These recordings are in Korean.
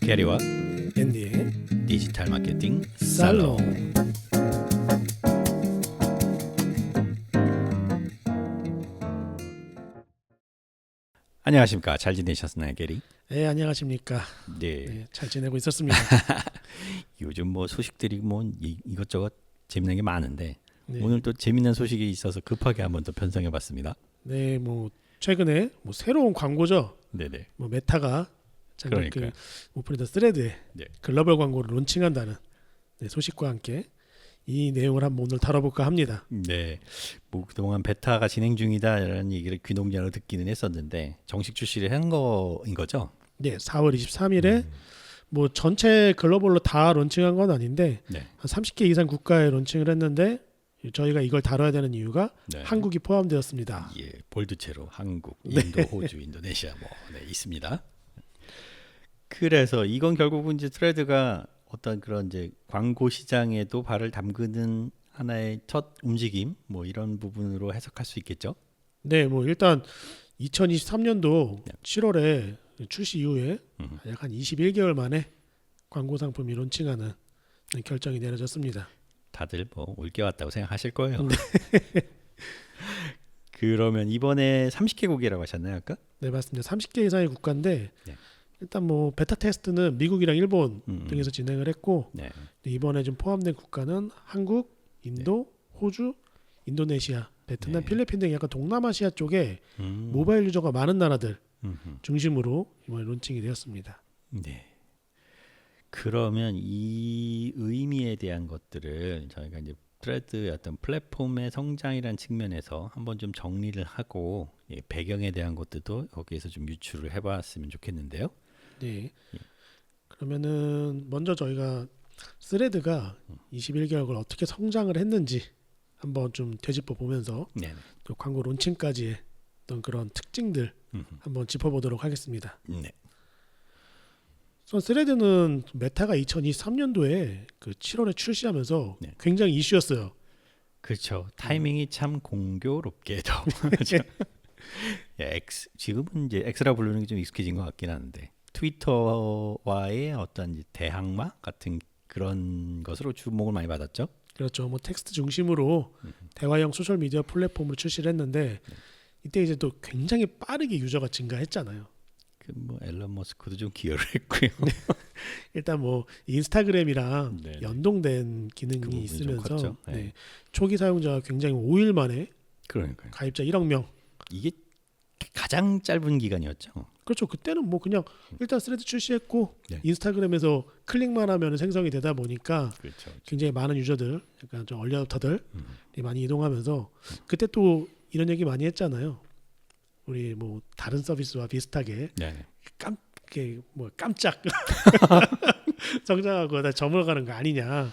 게리와 앤디의 디지털 마케팅 살롱. 살롱. 안녕하십니까. 잘 지내셨나요, 게리? 네, 안녕하십니까. 네. 네, 잘 지내고 있었습니다. 요즘 뭐 소식들이 뭐 이것저것 재밌는 게 많은데 네. 오늘 또 재밌는 소식이 있어서 급하게 한번 더 편성해봤습니다. 네, 뭐 최근에 뭐 새로운 광고죠. 네네. 뭐 메타가 잠깐 그러니까요. 그 오픈했던 스레드에 네. 글로벌 광고를 론칭한다는 소식과 함께 이 내용을 한번 오늘 다뤄볼까 합니다. 네. 뭐 그동안 베타가 진행 중이다라는 얘기를 귀농자로 듣기는 했었는데 정식 출시를 한 거인 거죠? 네, 4월 23일에 뭐 전체 글로벌로 다 론칭한 건 아닌데 네. 한 30개 이상 국가에 론칭을 했는데 저희가 이걸 다뤄야 되는 이유가 네. 한국이 포함되었습니다. 예, 볼드체로 한국, 네. 인도, 호주, 인도네시아 뭐 있습니다. 그래서 이건 결국은 이제 트레드가 어떤 그런 이제 광고 시장에도 발을 담그는 하나의 첫 움직임 뭐 이런 부분으로 해석할 수 있겠죠. 네, 뭐 일단 2023년도 네. 7월에 출시 이후에 음. 약 한 21개월 만에 광고 상품이 론칭하는 결정이 내려졌습니다. 다들 뭐 올게 왔다고 생각하실 거예요. 네. 그러면 이번에 30개국이라고 하셨나요, 아까? 네, 맞습니다. 30개 이상의 국가인데 네. 일단 뭐 베타 테스트는 미국이랑 일본 등에서 진행을 했고 네. 이번에 좀 포함된 국가는 한국, 인도, 호주, 인도네시아, 베트남, 네. 필리핀 등 약간 동남아시아 쪽에 음. 모바일 유저가 많은 나라들 음흠. 중심으로 이번에 론칭이 되었습니다. 네. 그러면 이 의미에 대한 것들을 저희가 이제 트레드의 어떤 플랫폼의 성장이라는 측면에서 한번 좀 정리를 하고 배경에 대한 것들도 거기에서 좀 유추를 해봤으면 좋겠는데요. 네. 그러면은 먼저 저희가 스레드가 21개월을 어떻게 성장을 했는지 한번 좀 되짚어 보면서 네. 또 광고 론칭까지의 어떤 그런 특징들 한번 짚어보도록 하겠습니다. 네. 우선 스레드는 메타가 2023년도에 그 7월에 출시하면서 네. 굉장히 이슈였어요. 그렇죠. 타이밍이 참 공교롭게도 그렇죠? 지금은 이제 X라 부르는 게 좀 익숙해진 것 같긴 한데 트위터와의 어떤 이제 대항마 같은 그런 것으로 주목을 많이 받았죠. 그렇죠. 뭐 텍스트 중심으로 대화형 소셜 미디어 플랫폼으로 출시를 했는데 이때 이제 또 굉장히 빠르게 유저가 증가했잖아요. 뭐 앨런 머스크도 좀 기여를 했고요. 일단 뭐 인스타그램이랑 네네. 연동된 그 기능이 부분이 좀 있으면서 컸죠. 네. 네. 초기 사용자가 굉장히 5일 만에 그러니까요. 가입자 1억 명. 이게 가장 짧은 기간이었죠. 그렇죠. 그때는 뭐 그냥 일단 스레드 출시했고 네. 인스타그램에서 클릭만 하면 생성이 되다 보니까 그렇죠. 굉장히 많은 유저들, 약간 좀 얼리어답터들이 많이 이동하면서 그때 또 이런 얘기 많이 했잖아요. 우리 뭐 다른 서비스와 비슷하게 네. 깜짝 성장하고 다 저물어가는 거 아니냐.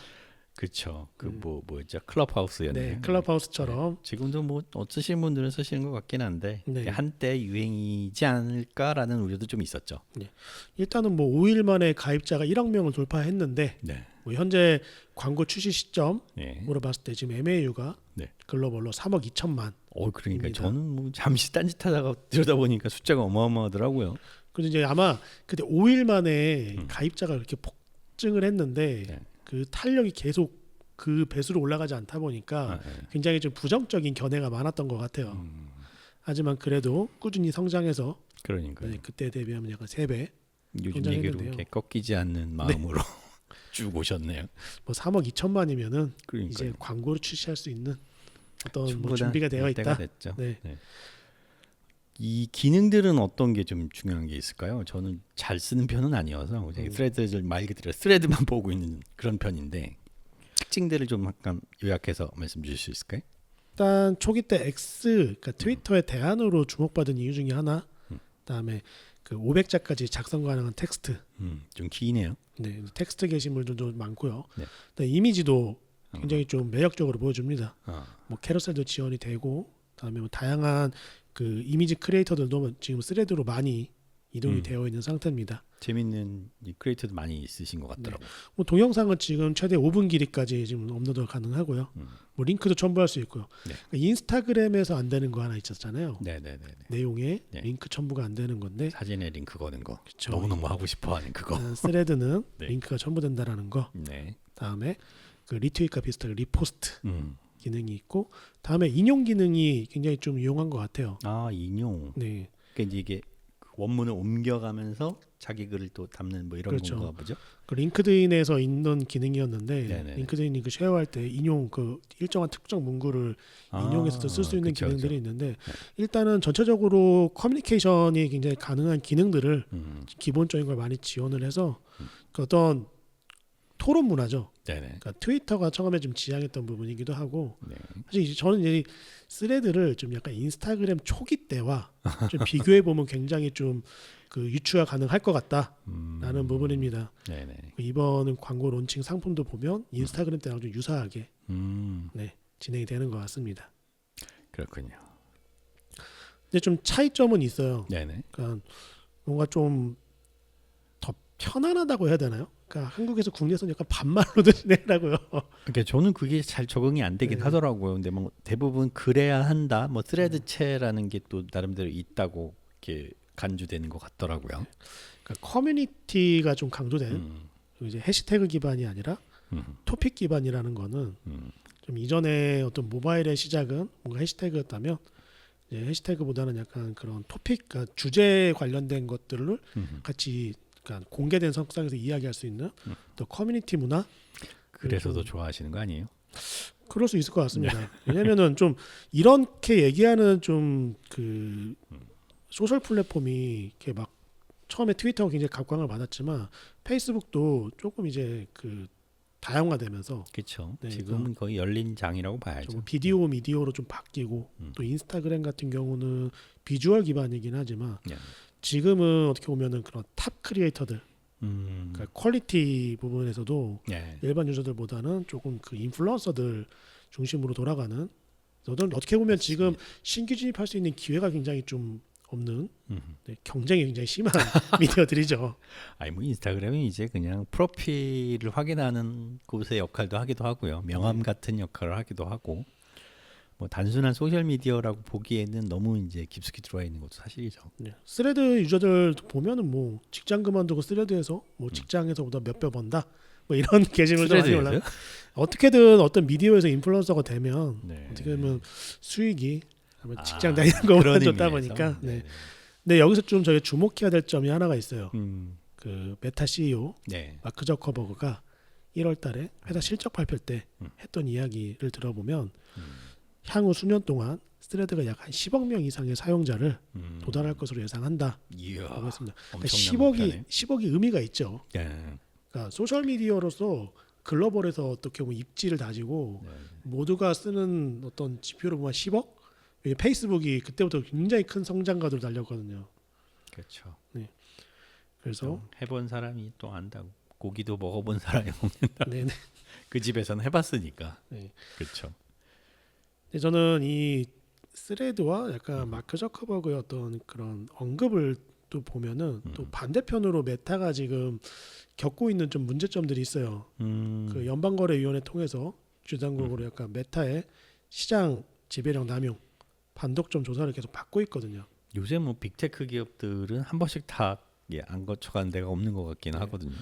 그렇죠. 그 뭐였죠? 클럽하우스였네. 네, 클럽하우스처럼. 지금도 뭐 쓰시는 분들은 쓰시는 것 같긴 한데 네. 한때 유행이지 않을까라는 우려도 좀 있었죠. 일단은 뭐 5일 만에 가입자가 1억 명을 돌파했는데 네. 뭐 현재 광고 출시 시점으로 네. 봤을 때 지금 MAU가 네. 글로벌로 3억 2천만. 그러니까 입니다. 저는 뭐 잠시 딴짓하다가 들여다보니까 숫자가 어마어마하더라고요. 그래서 이제 아마 그때 5일 만에 가입자가 그렇게 폭증을 했는데 네. 그 탄력이 계속 그 배수로 올라가지 않다 보니까 네. 굉장히 좀 부정적인 견해가 많았던 것 같아요. 하지만 그래도 꾸준히 성장해서 그러니까요. 네, 그때 대비하면 약간 3배, 요즘 성장했는데요. 얘기로 이렇게 꺾이지 않는 마음으로 쭉 오셨네요. 뭐 3억 2천만이면은 그러니까요. 이제 광고를 출시할 수 있는 어떤 뭐 충분한 준비가 되어 때가 있다. 됐죠. 네. 네. 이 기능들은 어떤 게 좀 중요한 게 있을까요? 저는 잘 쓰는 편은 아니어서 그냥 스레드를 말 그대로 스레드만 보고 있는 그런 편인데 특징들을 좀 약간 요약해서 말씀 주실 수 있을까요? 일단 초기 때 그러니까 트위터의 대안으로 주목받은 이유 중에 하나. 그다음에 그 500자까지 작성 가능한 텍스트. 좀 기네요. 네, 텍스트 게시물도 좀 많고요. 네. 그다음에 이미지도 굉장히 좀 매력적으로 보여줍니다. 아, 뭐 캐러셀도 지원이 되고, 그다음에 뭐 다양한 그 이미지 크리에이터들도 지금 스레드로 많이 이동이 되어 있는 상태입니다. 재밌는 이 크리에이터도 많이 있으신 것 같더라고요. 뭐 동영상은 지금 최대 5분 길이까지 지금 업로드가 가능하고요. 뭐 링크도 첨부할 수 있고요. 네. 그러니까 인스타그램에서 안 되는 거 하나 있었잖아요. 네네네. 내용에 네. 링크 첨부가 안 되는 건데 사진에 링크 거는 거. 그쵸. 너무너무 하고 싶어하는 그거. 스레드는 네. 링크가 첨부된다라는 거. 네. 다음에 그 리트윗과 비슷하게 리포스트 음. 기능이 있고 다음에 인용 기능이 굉장히 좀 유용한 것 같아요. 아 인용. 네, 그러니까 이제 이게 원문을 옮겨가면서 자기 글을 또 담는 뭐 이런 그렇죠. 건가 보죠. 그 링크드인에서 있는 기능이었는데 네네. 링크드인이 그 쉐어할 때 인용 그 일정한 특정 문구를 인용해서 쓸 수 있는 그쵸, 기능들이 그쵸. 있는데 일단은 전체적으로 커뮤니케이션이 굉장히 가능한 기능들을 기본적인 걸 많이 지원을 해서 그 어떤 토론 문화죠. 네네. 그러니까 트위터가 처음에 좀 지향했던 부분이기도 하고 네. 사실 이제 저는 이제 스레드를 좀 약간 인스타그램 초기 때와 좀 비교해 보면 굉장히 좀 그 유추가 가능할 것 같다라는 부분입니다. 네네. 이번 광고 론칭 상품도 보면 인스타그램 때랑 좀 유사하게 네, 진행이 되는 것 같습니다. 그렇군요. 근데 좀 차이점은 있어요. 네네. 그러니까 뭔가 좀 더 편안하다고 해야 되나요? 그러니까 한국에서 국내에서는 약간 반말로도 진행하고요. 그러니까 저는 그게 잘 적응이 안 되긴 네. 하더라고요. 근데 뭐 대부분 그래야 한다. 뭐 스레드체라는 게 또 나름대로 있다고 이렇게 간주되는 것 같더라고요. 그러니까 커뮤니티가 좀 강조된 이제 해시태그 기반이 아니라 토픽 기반이라는 거는 좀 이전에 어떤 모바일의 시작은 뭔가 해시태그였다면 이제 해시태그보다는 약간 그런 토픽, 그러니까 주제에 관련된 것들을 같이 그러니까 공개된 석상에서 이야기할 수 있는 또 커뮤니티 문화. 그래서 더 좀 좋아하시는 거 아니에요? 그럴 수 있을 것 같습니다. 왜냐면은 좀 이렇게 얘기하는 좀 그 소셜 플랫폼이 이렇게 막 처음에 트위터가 굉장히 각광을 받았지만 페이스북도 조금 이제 그 다양화되면서 그렇죠. 네, 지금은 거의 열린 장이라고 봐야죠. 좀 비디오 미디어로 좀 바뀌고 또 인스타그램 같은 경우는 비주얼 기반이긴 하지만 네. 지금은 어떻게 보면은 그런 탑 크리에이터들 그러니까 퀄리티 부분에서도 네. 일반 유저들보다는 조금 그 인플루언서들 중심으로 돌아가는 너는 어떻게 보면 지금 신규 진입할 수 있는 기회가 굉장히 좀 없는 네, 경쟁이 굉장히 심한 미디어들이죠. 아니 뭐 인스타그램은 이제 그냥 프로필을 확인하는 곳의 역할도 하기도 하고요. 명함 같은 역할을 하기도 하고 뭐 단순한 소셜 미디어라고 보기에는 너무 이제 깊숙이 들어와 있는 것도 사실이죠. 네. 스레드 유저들 보면은 뭐 직장 그만두고 스레드에서 뭐 직장에서보다 몇 배 번다 뭐 이런 게시물도 많이 올라. 스레드에서요? 어떻게든 어떤 미디어에서 인플루언서가 되면 네. 어떻게 보면 수익이 아마 직장 다니는 것보다 그런 좋다 의미에서? 보니까. 네. 네. 근데 여기서 좀 저희가 주목해야 될 점이 하나가 있어요. 음. 그 메타 CEO 네. 마크 저커버그가 1월달에 회사 실적 발표 때 했던 이야기를 들어보면 향후 수년 동안 스레드가 약 한 10억 명 이상의 사용자를 도달할 것으로 예상한다라고 이야. 했습니다. 그러니까 엄청난 목표네. 10억이 의미가 있죠. 네. 그러니까 소셜 미디어로서 글로벌에서 어떻게 보면 입지를 다지고 네. 모두가 쓰는 어떤 지표로 보면 10억? 페이스북이 그때부터 굉장히 큰 성장가도를 달렸거든요. 그렇죠. 그래서 해본 사람이 또 안다고. 고기도 먹어본 사람이 먹는다. 네네. 그 집에서는 해봤으니까. 네. 그렇죠. 근데 저는 이 스레드와 약간 마크 저커버그의 어떤 그런 언급을 또 보면은 또 반대편으로 메타가 지금 겪고 있는 좀 문제점들이 있어요. 그 연방거래위원회 통해서 주당국으로 약간 메타의 시장 지배력 남용, 반독점 조사를 계속 받고 있거든요. 요새 뭐 빅테크 기업들은 한 번씩 다 안 거쳐가는 데가 없는 것 같긴 하거든요.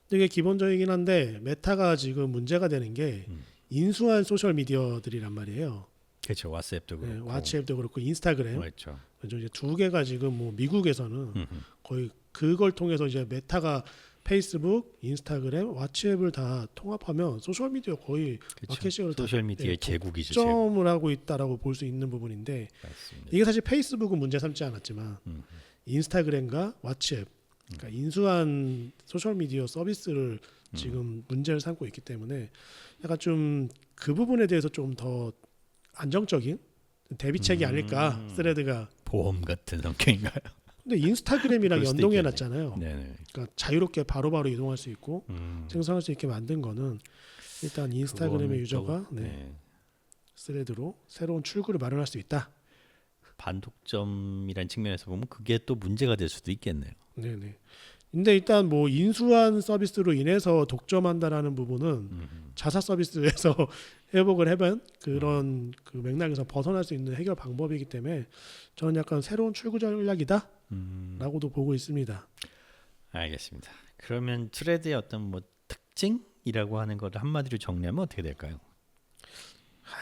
근데 이게 기본적이긴 한데 메타가 지금 문제가 되는 게 인수한 소셜 미디어들이란 말이에요. 그렇죠. 왓츠앱도 네, 그렇고. 왓츠앱도 그렇고 인스타그램. 그렇죠. 그래서 이제 두 개가 지금 뭐 미국에서는 거의 그걸 통해서 이제 메타가 페이스북, 인스타그램, 왓츠앱을 다 통합하면 소셜 미디어 거의 마켓시어를 소셜 미디어의 제국이죠. 점을 하고 있다라고 볼 수 있는 부분인데 맞습니다. 이게 사실 페이스북은 문제 삼지 않았지만 인스타그램과 왓츠앱, 그러니까 인수한 소셜 미디어 서비스를 지금 문제를 삼고 있기 때문에 약간 좀 그 부분에 대해서 좀 더 안정적인 대비책이 아닐까 스레드가. 보험 같은 성격인가요? 근데 인스타그램이랑 그럴 수도 연동해 있겠네. 놨잖아요. 네네. 그러니까 자유롭게 바로바로 이동할 수 있고 생성할 수 있게 만든 거는 일단 인스타그램의 그거는 유저가 또, 네. 스레드로 새로운 출구를 마련할 수 있다. 반독점이란 측면에서 보면 그게 또 문제가 될 수도 있겠네요. 네네. 근데 일단 뭐 인수한 서비스로 인해서 독점한다라는 부분은 자사 서비스에서 회복을 해본 그런 그 맥락에서 벗어날 수 있는 해결 방법이기 때문에 저는 약간 새로운 출구 전략이다라고도 보고 있습니다. 알겠습니다. 그러면 트레드의 어떤 뭐 특징이라고 하는 것을 한마디로 정리하면 어떻게 될까요?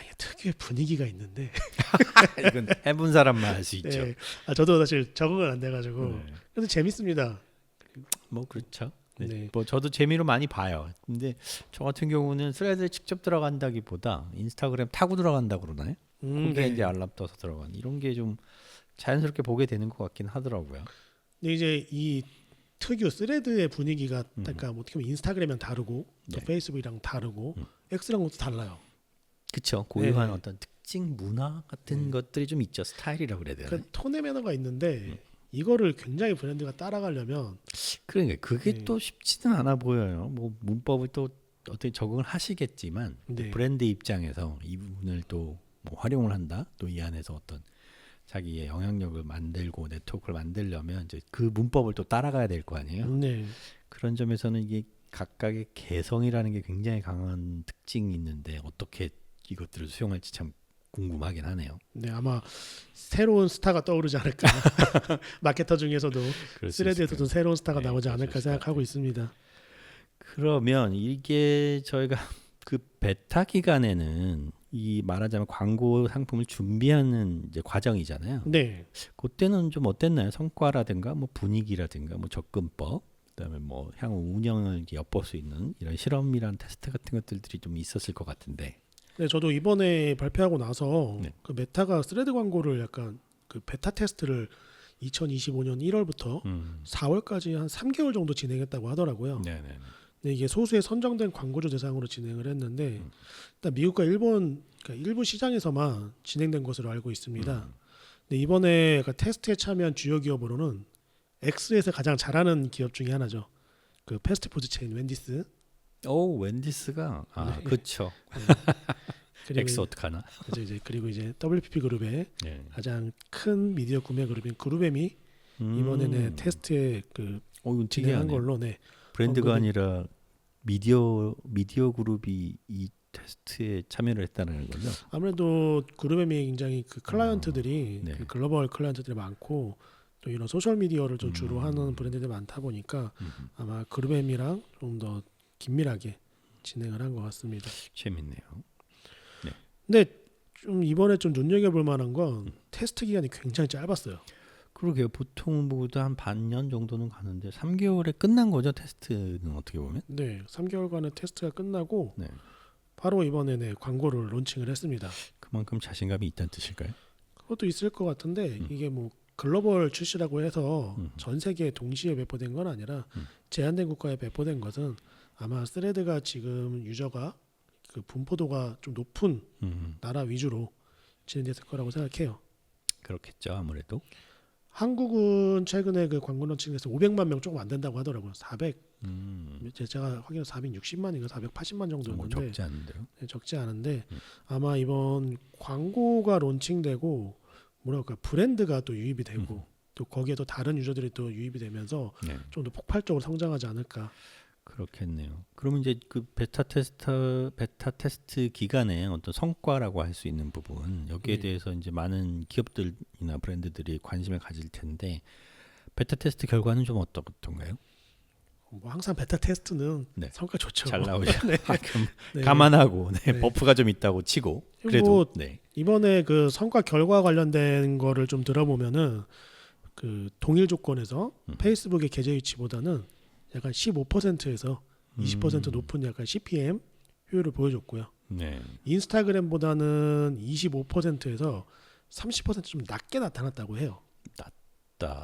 이게 특유의 분위기가 있는데 이건 해본 사람만 알 수 있죠. 네. 저도 사실 적응은 안 돼가지고 네. 근데 재밌습니다. 뭐 그렇죠. 네. 네. 뭐 저도 재미로 많이 봐요. 근데 저 같은 경우는 스레드에 직접 들어간다기보다 인스타그램 타고 들어간다 그러나요? 거기에 네. 이제 알람 떠서 들어간 이런 게 좀 자연스럽게 보게 되는 것 같긴 하더라고요. 근데 이제 이 특유 스레드의 분위기가 그러니까 뭐 어떻게 보면 인스타그램이랑 다르고 또 네. 페이스북이랑 다르고 X랑 것도 달라요. 그렇죠. 고유한 네. 어떤 특징 문화 같은 것들이 좀 있죠. 스타일이라고 그래야 되나? 그러니까 톤의 매너가 있는데 이거를 굉장히 브랜드가 따라가려면 그러니까 그게 네. 또 쉽지는 않아 보여요. 뭐 문법을 또 어떻게 적응을 하시겠지만 네. 브랜드 입장에서 이 부분을 또 뭐 활용을 한다. 또 이 안에서 어떤 자기의 영향력을 만들고 네트워크를 만들려면 이제 그 문법을 또 따라가야 될 거 아니에요. 네. 그런 점에서는 이게 각각의 개성이라는 게 굉장히 강한 특징이 있는데 어떻게 이것들을 수용할지 참 궁금하긴 하네요. 네, 아마 새로운 스타가 떠오르지 않을까. 마케터 중에서도 그럴 수 스레드에서도 있을 새로운 스타가 네, 나오지 그럴 수 않을까 있을 것 생각하고 같아요. 있습니다. 그러면 이게 저희가 그 베타 기간에는 이 말하자면 광고 상품을 준비하는 이제 과정이잖아요. 네. 그때는 좀 어땠나요? 성과라든가 뭐 분위기라든가 뭐 접근법, 그다음에 뭐 향후 운영을 이렇게 엿볼 수 있는 이런 실험이란 테스트 같은 것들이 좀 있었을 것 같은데. 네, 저도 이번에 발표하고 나서 네. 그 메타가 스레드 광고를 약간 그 베타 테스트를 2025년 1월부터 4월까지 한 3개월 정도 진행했다고 하더라고요. 네네. 근데 이게 소수의 선정된 광고주 대상으로 진행을 했는데 일단 미국과 일본 그러니까 일부 시장에서만 진행된 것으로 알고 있습니다. 근데 이번에 약간 테스트에 참여한 주요 기업으로는 X에서 가장 잘하는 기업 중에 하나죠. 그 패스트푸드 체인 웬디스. 오 웬디스가 네. 그렇죠. 그리고 엑스 어떡하나? 그리고 이제 WPP 그룹의 네. 가장 큰 미디어 구매 그룹인 그룹엠이 이번에는 테스트에 그 이건 진행한 특이하네. 걸로 브랜드가 언급이- 아니라 미디어 그룹이 이 테스트에 참여를 했다는 거죠. 아무래도 그룹엠이 굉장히 그 클라이언트들이 네. 그 글로벌 클라이언트들이 많고 또 이런 소셜 미디어를 좀 주로 하는 브랜드들이 많다 보니까 아마 그룹엠이랑 좀 더 긴밀하게 진행을 한 것 같습니다. 재밌네요. 근데 좀 이번에 좀 눈여겨볼 만한 건 테스트 기간이 굉장히 짧았어요. 그러게요. 보통 보다 한 반년 정도는 가는데 3개월에 끝난 거죠. 테스트는 어떻게 보면. 네, 3개월간의 테스트가 끝나고 네. 바로 이번에 광고를 론칭을 했습니다. 그만큼 자신감이 있다는 뜻일까요? 그것도 있을 것 같은데 이게 뭐 글로벌 출시라고 해서 전 세계에 동시에 배포된 건 아니라 제한된 국가에 배포된 것은 아마 스레드가 지금 유저가 그 분포도가 좀 높은 나라 위주로 진행됐을 거라고 생각해요. 그렇겠죠. 아무래도. 한국은 최근에 그 광고 론칭에서 500만 명 조금 안 된다고 하더라고요. 400 제가 확인해서 460만인가 480만 뭐 정도였는데 적지 않은데요. 네, 적지 않은데 아마 이번 광고가 론칭되고 뭐랄까 브랜드가 또 유입이 되고 또 거기에 또 다른 유저들이 또 유입이 되면서 네. 좀 더 폭발적으로 성장하지 않을까. 그렇겠네요. 그러면 이제 그 베타 테스트 기간에 어떤 성과라고 할 수 있는 부분 여기에 네. 대해서 이제 많은 기업들이나 브랜드들이 관심을 가질 텐데 베타 테스트 결과는 좀 어떻던가요? 뭐 항상 베타 테스트는 네. 성과 좋죠. 잘 나오죠. 네. 감안하고 네, 네. 버프가 좀 있다고 치고 그래도 뭐 네. 이번에 그 성과 결과 관련된 거를 좀 들어보면은 그 동일 조건에서 페이스북의 계좌 유치보다는 약간 15%에서 20% 높은 약간 CPM 효율을 보여줬고요. 네. 인스타그램보다는 25%에서 30%좀 낮게 나타났다고 해요.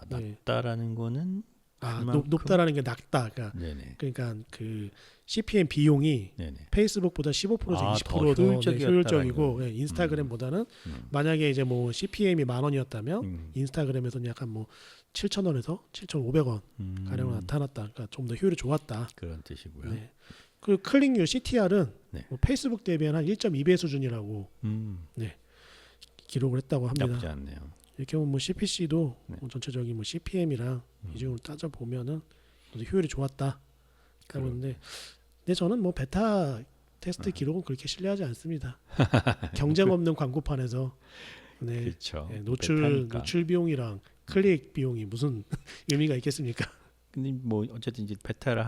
네. 낮다라는 거는 그만큼? 높다라는 게 낮다. 네네. 그러니까 그 CPM 비용이 네네. 페이스북보다 15%에서 아, 20%더 더 효율적이었다라는 효율적이고 거. 인스타그램보다는 만약에 이제 뭐 CPM이 10,000원이었다면 인스타그램에서는 약간 뭐 7,000원에서 7,500원 가량 나타났다. 그러니까 좀 더 효율이 좋았다. 그런 뜻이고요. 네. 그 클릭률 CTR은 네. 뭐 페이스북 대비한 한 1.2배 수준이라고 기록을 했다고 합니다. 나쁘지 않네요. 이렇게 보면 뭐 CPC도 네. 전체적인 뭐 CPM이랑 비중을 따져 보면은 효율이 좋았다. 그런데 근데 저는 뭐 베타 테스트 기록은 그렇게 신뢰하지 않습니다. 경쟁 없는 광고판에서 네, 그렇죠. 노출 비용이랑 클릭 비용이 무슨 의미가 있겠습니까? 근데 뭐 어쨌든 이제 베타를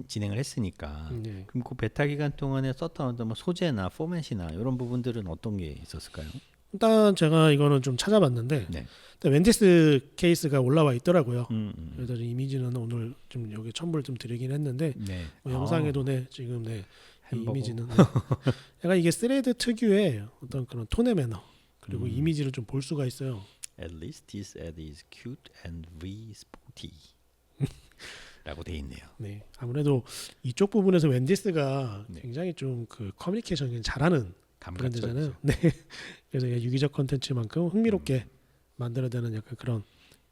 진행을 했으니까 네. 그럼 그 베타 기간 동안에 썼던 어떤 뭐 소재나 포맷이나 이런 부분들은 어떤 게 있었을까요? 일단 제가 이거는 좀 찾아봤는데 네. 일단 웬디스 케이스가 올라와 있더라고요. 음. 그래서 이미지는 오늘 좀 여기 첨부를 좀 드리긴 했는데 네. 뭐 영상에도 네 지금 네 이 햄버거. 이미지는 네. 약간 이게 스레드 특유의 어떤 그런 톤의 매너 그리고 이미지를 좀 볼 수가 있어요. At least this ad is cute and we sporty. 라고 돼 있네요. 네 아무래도 이쪽 부분에서 웬디스가 네. 굉장히 좀 그 커뮤니케이션을 잘하는 브랜드잖아요. 네 그래서 유기적 컨텐츠만큼 흥미롭게 만들어야 되는 약간 그런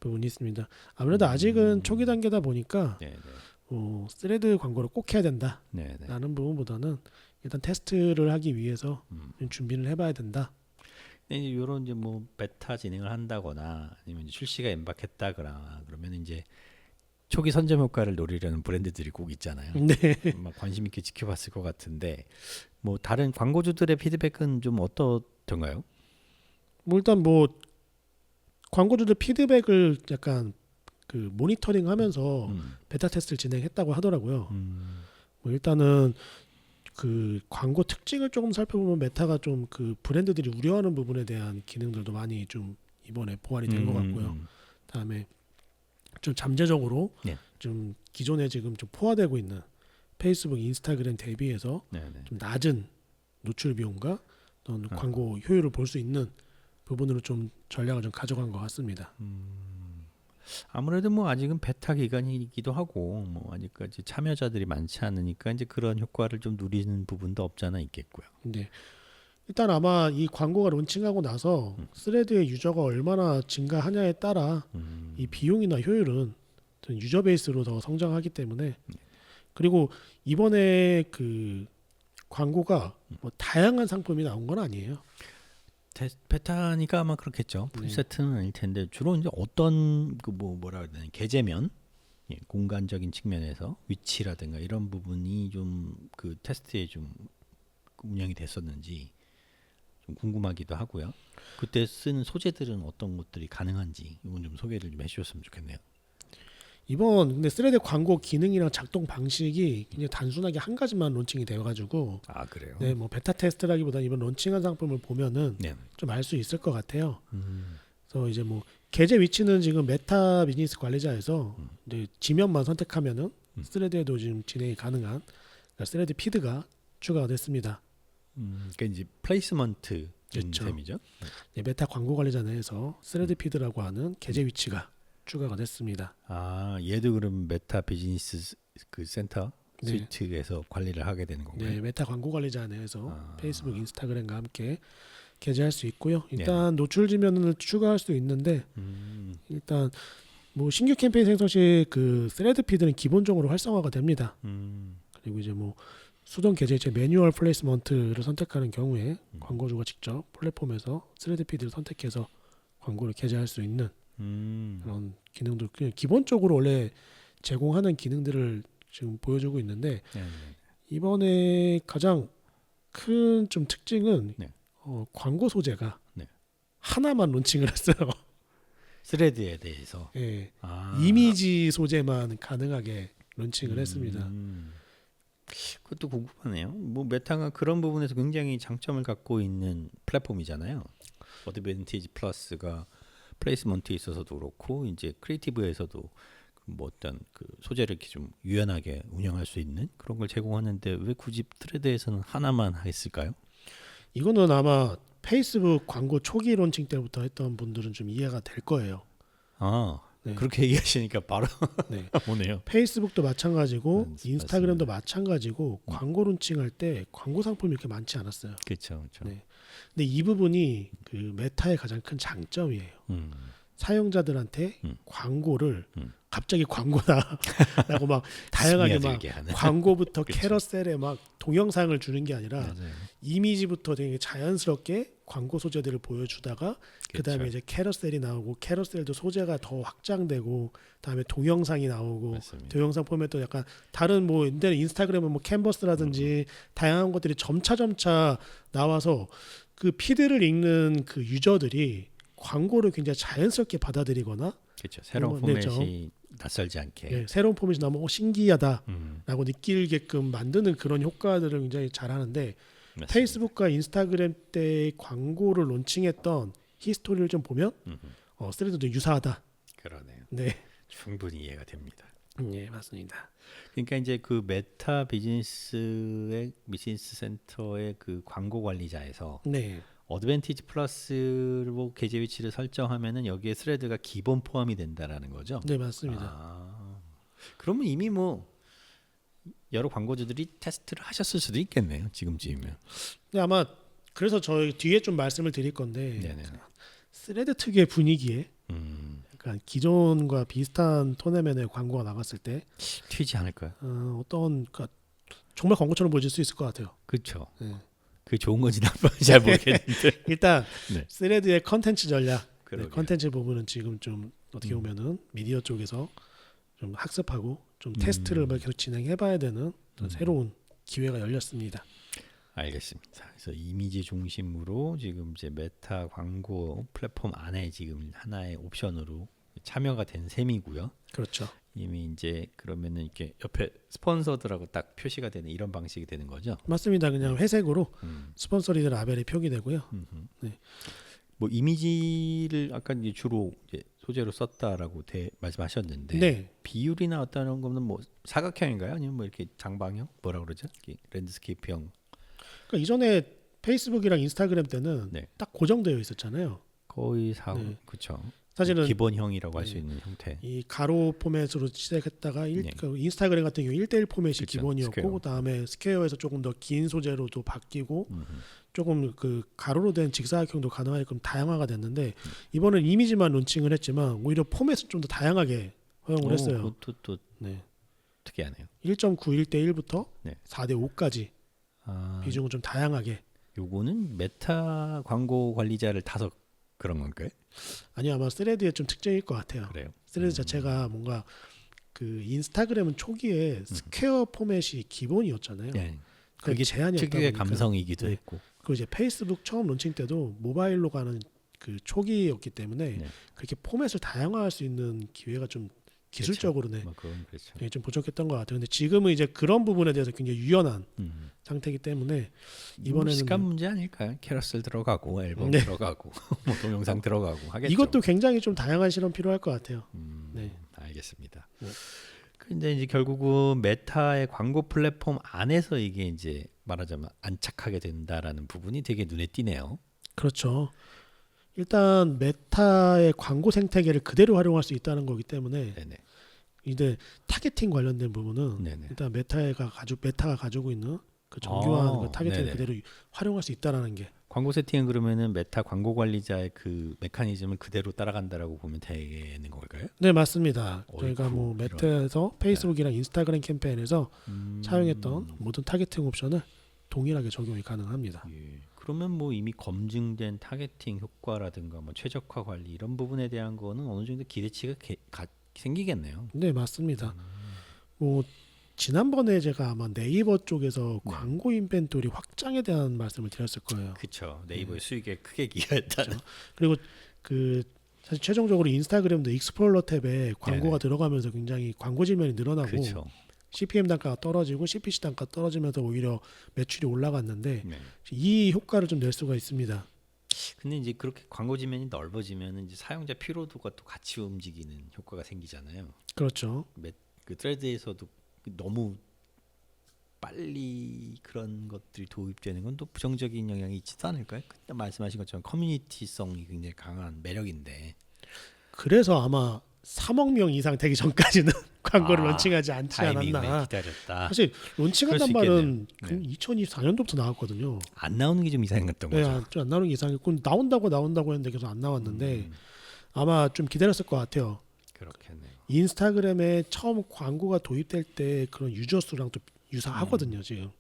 부분이 있습니다. 아무래도 아직은 초기 단계다 보니까 네, 네. 스레드 광고를 꼭 해야 된다라는 네, 네. 부분보다는 일단 테스트를 하기 위해서 준비를 해봐야 된다. 이런 이제 뭐 베타 진행을 한다거나 아니면 이제 출시가 임박했다거나 그러면 이제 초기 선점 효과를 노리려는 브랜드들이 꼭 있잖아요. 네. 막 관심 있게 지켜봤을 것 같은데 뭐 다른 광고주들의 피드백은 좀 어떻던가요? 뭐 일단 뭐 광고주들 피드백을 약간 그 모니터링하면서 베타 테스트를 진행했다고 하더라고요. 뭐 일단은 그 광고 특징을 조금 살펴보면 메타가 좀 그 브랜드들이 우려하는 부분에 대한 기능들도 많이 좀 이번에 보완이 된 것 같고요. 다음에 좀 잠재적으로 네. 좀 기존에 지금 좀 포화되고 있는 페이스북, 인스타그램 대비해서 네, 네. 좀 낮은 노출 비용과 어떤 광고 효율을 볼 수 있는 부분으로 좀 전략을 좀 가져간 것 같습니다. 아무래도 뭐 아직은 베타 기간이기도 하고 뭐 아직까지 참여자들이 많지 않으니까 이제 그런 효과를 좀 누리는 부분도 없잖아 있겠고요. 네. 일단 아마 이 광고가 론칭하고 나서 스레드의 유저가 얼마나 증가하냐에 따라 이 비용이나 효율은 유저 베이스로 더 성장하기 때문에 그리고 이번에 그 광고가 뭐 다양한 상품이 나온 건 아니에요. 베타니까 아마 그렇겠죠. 풀세트는 아닐 텐데 주로 이제 어떤 그 뭐라 해야 되나 계제면 공간적인 측면에서 위치라든가 이런 부분이 좀 그 테스트에 좀 운영이 됐었는지 좀 궁금하기도 하고요. 그때 쓴 소재들은 어떤 것들이 가능한지 이건 좀 소개를 좀 해주셨으면 좋겠네요. 이번 근데 스레드 광고 기능이랑 작동 방식이 굉장히 단순하게 한 가지만 론칭이 되어가지고 아 그래요? 네, 뭐 베타 테스트라기보다 이번 론칭한 상품을 보면은 네. 좀 알 수 있을 것 같아요. 그래서 이제 뭐 계제 위치는 지금 메타 비즈니스 관리자에서 이제 지면만 선택하면은 스레드에도 지금 진행이 가능한 그러니까 스레드 피드가 추가가 됐습니다. 그러니까 이제 플레이스먼트 그렇죠. 셈이죠. 네, 메타 광고 관리자 내에서 스레드 피드라고 하는 계제 위치가 추가가 됐습니다. 아 얘도 그럼 메타 비즈니스 그 센터 네. 스위트에서 관리를 하게 되는 건가요? 네, 메타 광고 관리자 내에서 페이스북, 인스타그램과 함께 게재할 수 있고요. 일단 노출 지면을 추가할 수 있는데 일단 뭐 신규 캠페인 생성 시 그 스레드 피드는 기본적으로 활성화가 됩니다. 그리고 이제 뭐 수동 게재체 매뉴얼 플레이스먼트를 선택하는 경우에 광고주가 직접 플랫폼에서 스레드 피드를 선택해서 광고를 게재할 수 있는 그런 기능도 그냥 기본적으로 원래 제공하는 기능들을 지금 보여주고 있는데 네. 이번에 가장 큰 좀 특징은 네. 광고 소재가 네. 하나만 론칭을 했어요. 스레드에 대해서 예. 이미지 소재만 가능하게 론칭을 했습니다. 그것도 궁금하네요. 뭐 메타가 그런 부분에서 굉장히 장점을 갖고 있는 플랫폼이잖아요. 어드밴티지 플러스가 플레이스먼트에 있어서도 그렇고 이제 크리에이티브에서도 뭐 어떤 그 소재를 이렇게 좀 유연하게 운영할 수 있는 그런 걸 제공하는데 왜 굳이 스레드에서는 하나만 했을까요? 이거는 아마 페이스북 광고 초기 론칭 때부터 했던 분들은 좀 이해가 될 거예요. 아 네. 그렇게 얘기하시니까 바로 네. 오네요. 페이스북도 마찬가지고 맞습니다. 인스타그램도 마찬가지고 광고 론칭할 때 광고 상품이 이렇게 많지 않았어요. 그렇죠. 네. 근데 이 부분이 그 메타의 가장 큰 장점이에요. 사용자들한테 광고를 갑자기 광고다라고 막 다양하게 막 스며들게 하는. 광고부터 그쵸. 캐러셀에 막 동영상을 주는 게 아니라 맞아요. 이미지부터 되게 자연스럽게 광고 소재들을 보여주다가 그다음에 그쵸. 이제 캐러셀이 나오고 캐러셀도 소재가 더 확장되고 그다음에 동영상이 나오고 맞습니다. 동영상 포맷도 약간 다른 뭐 인스타그램은 뭐 캔버스라든지 다양한 것들이 점차 나와서 그 피드를 읽는 그 유저들이 광고를 굉장히 자연스럽게 받아들이거나 그렇죠. 새로운 네, 포맷이 낯설지 않게. 예, 새로운 포맷이 나오면 신기하다라고 음, 느끼게끔 만드는 그런 효과들을 굉장히 잘하는데 맞습니다. 페이스북과 인스타그램 때 광고를 론칭했던 히스토리를 좀 보면 스레드도 유사하다. 그러네요. 네, 충분히 이해가 됩니다. 예, 맞습니다. 그러니까 이제 그 메타 비즈니스 센터의 그 광고 관리자에서 네, 어드밴티지 플러스로 계제 위치를 설정하면은 여기에 스레드가 기본 포함이 된다라는 거죠. 네, 맞습니다. 아, 그러면 이미 뭐 여러 광고주들이 테스트를 하셨을 수도 있겠네요. 지금쯤이면. 근데 아마 그래서 저희 뒤에 좀 말씀을 드릴 건데 네네. 스레드 특유의 분위기에 음, 약간 기존과 비슷한 톤의 광고가 나갔을 때 튀지 않을까요? 어떤 그러니까 정말 광고처럼 보여질 수 있을 것 같아요. 그렇죠. 네. 그 좋은 건지 나쁜 건지 잘 모르겠는데. 일단 네. 스레드의 컨텐츠 전략, 그러게요. 컨텐츠 부분은 지금 좀 어떻게 보면은 미디어 쪽에서 좀 학습하고 좀 테스트를 막 계속 진행해봐야 되는 새로운 기회가 열렸습니다. 알겠습니다. 그래서 이미지 중심으로 지금 이제 메타 광고 플랫폼 안에 지금 하나의 옵션으로 참여가 된 셈이고요. 그렇죠. 이미 이제 그러면은 이렇게 옆에 스폰서드라고 딱 표시가 되는 이런 방식이 되는 거죠. 맞습니다. 그냥 회색으로 음. 스폰서리드 라벨이 표기되고요. 음흠. 네. 뭐 이미지를 아까 이제 주로 이제 소재로 썼다라고 말씀하셨는데 네. 비율이나 어떤 거는 뭐 사각형인가요? 아니면 뭐 이렇게 장방형? 뭐라 그러죠? 이렇게 랜드스케이프형. 그러니까 이전에 페이스북이랑 인스타그램 때는 네. 딱 고정되어 있었잖아요. 거의 네. 그렇죠. 사실은 기본형이라고 할 수 네. 있는 형태. 이 가로 포맷으로 시작했다가 네. 그 인스타그램 같은 경우 1대1 포맷이 그쵸, 기본이었고 스퀘어. 그다음에 스퀘어에서 조금 더 긴 소재로도 바뀌고 음흠. 조금 그 가로로 된 직사각형도 가능하게끔 다양화가 됐는데 이번엔 이미지만 론칭을 했지만 오히려 포맷을 좀 더 다양하게 허용을 했어요. 그것도 또 네. 특이하네요. 1.91대 1부터 네. 4대 5까지 아, 비중을 좀 다양하게. 요거는 메타 광고 관리자를 타서 그런 건가요? 아니요, 아마 스레드의 좀 특징일 것 같아요. 그래요. 스레드 자체가 뭔가 그 인스타그램은 초기에 스퀘어 포맷이 기본이었잖아요. 네. 그게 그게 제한이었다 특유의 보니까. 감성이기도 네. 했고. 그리고 이제 페이스북 처음 론칭 때도 모바일로 가는 그 초기였기 때문에 네. 그렇게 포맷을 다양화할 수 있는 기회가 좀 기술적으로는 뭐 그건 그렇죠. 좀 부족했던 것 같아요. 근데 지금은 이제 그런 부분에 대해서 굉장히 유연한 상태이기 때문에 이번에는 시간 문제 아닐까요? 캐러셀 들어가고 앨범 네. 들어가고 뭐 동영상 들어가고 하겠죠. 이것도 굉장히 좀 다양한 실험 필요할 것 같아요. 네. 알겠습니다. 네. 근데 이제 결국은 메타의 광고 플랫폼 안에서 이게 이제 말하자면 안착하게 된다라는 부분이 되게 눈에 띄네요. 그렇죠. 일단 메타의 광고 생태계를 그대로 활용할 수 있다는 거기 때문에 네네. 이제 타겟팅 관련된 부분은 네네. 일단 메타가 가지고 있는 그 정교한 그 타겟팅을 네네. 그대로 활용할 수 있다라는 게 광고 세팅은 그러면은 메타 광고 관리자의 그 메커니즘을 그대로 따라간다라고 보면 되는 걸까요? 네, 맞습니다. 어이쿠, 저희가 뭐 이런. 메타에서 페이스북이랑 인스타그램 캠페인에서 사용했던 음. 모든 타겟팅 옵션을 동일하게 적용이 가능합니다. 예. 그러면 뭐 이미 검증된 타겟팅 효과라든가 뭐 최적화 관리 이런 부분에 대한 거는 어느 정도 기대치가 생기겠네요. 네, 맞습니다. 뭐 지난번에 제가 아마 네이버 쪽에서 네. 광고 인벤토리 확장에 대한 말씀을 드렸을 거예요. 그렇죠. 네이버의 수익에 크게 기여했다는. 그리고 그 사실 최종적으로 인스타그램도 익스플로러 탭에 광고가 네네. 들어가면서 굉장히 광고 질면이 늘어나고 그렇죠. CPM 단가가 떨어지고 CPC 단가 떨어지면서 오히려 매출이 올라갔는데 네. 이 효과를 좀 낼 수가 있습니다. 근데 이제 그렇게 광고 지면이 넓어지면 이제 사용자 피로도가 또 같이 움직이는 효과가 생기잖아요. 그렇죠. 그 트레드에서도 너무 빨리 그런 것들이 도입되는 건 또 부정적인 영향이 있지도 않을까요? 그때 말씀하신 것처럼 커뮤니티성이 굉장히 강한 매력인데. 그래서 아마 3억 명 이상 되기 전까지는 광고를 아, 론칭하지 않지 타이밍을 않았나. 기다렸다. 사실 그럴 론칭한단 수 말은 있겠네요. 2024년도부터 나왔거든요. 안 나오는 게 좀 이상했던 네, 거죠. 좀안 나오는 게 이상했고 나온다고 했는데 계속 안 나왔는데 아마 좀 기다렸을 것 같아요. 그렇겠네요. 인스타그램에 처음 광고가 도입될 때 그런 유저 수랑 또 유사하거든요, 지금.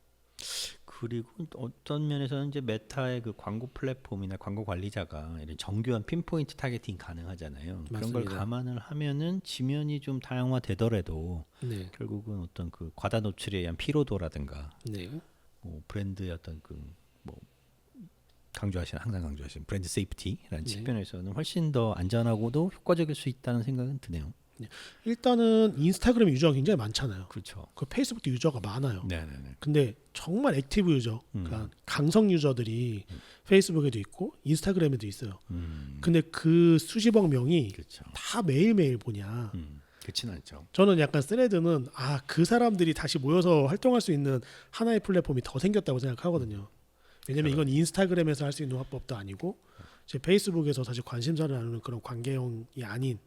그리고 어떤 면에서는 이제 메타의 그 광고 플랫폼이나 광고 관리자가 이런 정교한 핀포인트 타겟팅 가능하잖아요. 그런 걸 맞습니다. 감안을 하면은 지면이 좀 다양화되더라도 네. 결국은 어떤 그 과다 노출에 의한 피로도라든가 네. 뭐 브랜드의 어떤 그 뭐 항상 강조하시는 브랜드 세이프티라는 네. 측면에서는 훨씬 더 안전하고도 효과적일 수 있다는 생각은 드네요. 일단은 인스타그램 유저가 굉장히 많잖아요. 그렇죠. 그 페이스북도 유저가 많아요. 네네네. 근데 정말 액티브 유저, 그러니까 강성 유저들이 페이스북에도 있고 인스타그램에도 있어요. 근데 그 수십억 명이 그렇죠. 다 매일매일 보냐. 그렇진 않죠. 저는 약간 스레드는 그 사람들이 다시 모여서 활동할 수 있는 하나의 플랫폼이 더 생겼다고 생각하거든요. 왜냐면 이건 인스타그램에서 할 수 있는 화법도 아니고 제 페이스북에서 사실 관심사를 나누는 그런 관계형이 아닌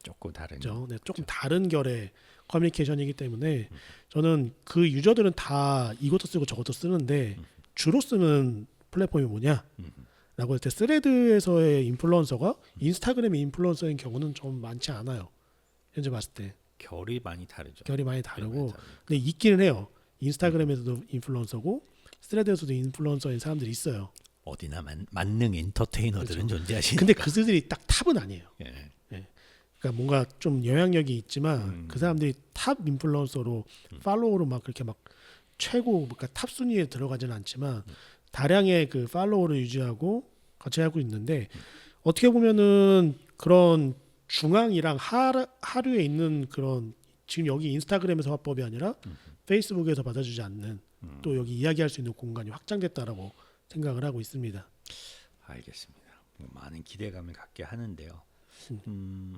조금 다른. 네, 조금 다른 결의 커뮤니케이션이기 때문에 저는 그 유저들은 다 이것도 쓰고 저것도 쓰는데 주로 쓰는 플랫폼이 뭐냐? 라고 할 때 스레드에서의 인플루언서가 인스타그램의 인플루언서인 경우는 좀 많지 않아요. 현재 봤을 때 결이 많이 다르죠. 결이 많이 결이 다르고 많이 다르죠. 근데 있기는 해요. 인스타그램에서도 인플루언서고 스레드에서도 인플루언서인 사람들이 있어요. 어디나 만능 엔터테이너들은 그렇죠. 존재하시니까. 근데 그들이 딱 탑은 아니에요. 예. 그러니까 뭔가 좀 영향력이 있지만 그 사람들이 탑 인플루언서로 팔로워로 막 그렇게 막 최고 그러니까 탑 순위에 들어가지는 않지만 다량의 그 팔로워를 유지하고 같이 하고 있는데 어떻게 보면은 그런 중앙이랑 하류에 있는 그런 지금 여기 인스타그램에서 화법이 아니라 페이스북에서 받아주지 않는 또 여기 이야기할 수 있는 공간이 확장됐다라고 생각을 하고 있습니다. 알겠습니다. 많은 기대감을 갖게 하는데요.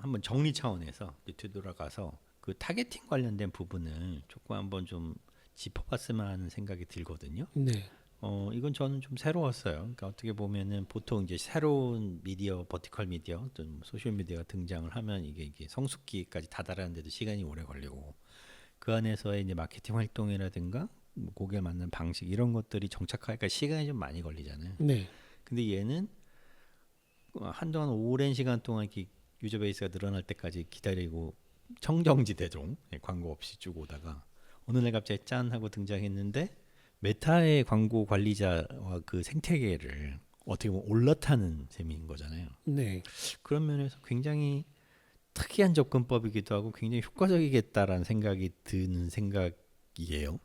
한번 정리 차원에서 밑에 돌아가서 그 타겟팅 관련된 부분을 조금 한번 좀 짚어봤으면 하는 생각이 들거든요. 네, 이건 저는 좀 새로웠어요. 그러니까 어떻게 보면은 보통 이제 새로운 미디어, 버티컬 미디어, 좀 소셜 미디어가 등장을 하면 이게 성숙기까지 다다르는데도 시간이 오래 걸리고 그 안에서의 이제 마케팅 활동이라든가 뭐 고객을 만나는 방식 이런 것들이 정착하니까 시간이 좀 많이 걸리잖아요. 네, 근데 얘는 한동안 오랜 시간 동안 이렇게 유저 베이스가 늘어날 때까지 기다리고 청정지대종 광고 없이 쭉 오다가 어느 날 갑자기 짠 하고 등장했는데 메타의 광고 관리자와 그 생태계를 어떻게 보면 올라타는 셈인 거잖아요. 네. 그런 면에서 굉장히 특이한 접근법이기도 하고 굉장히 효과적이겠다라는 생각이 드는 생각이에요.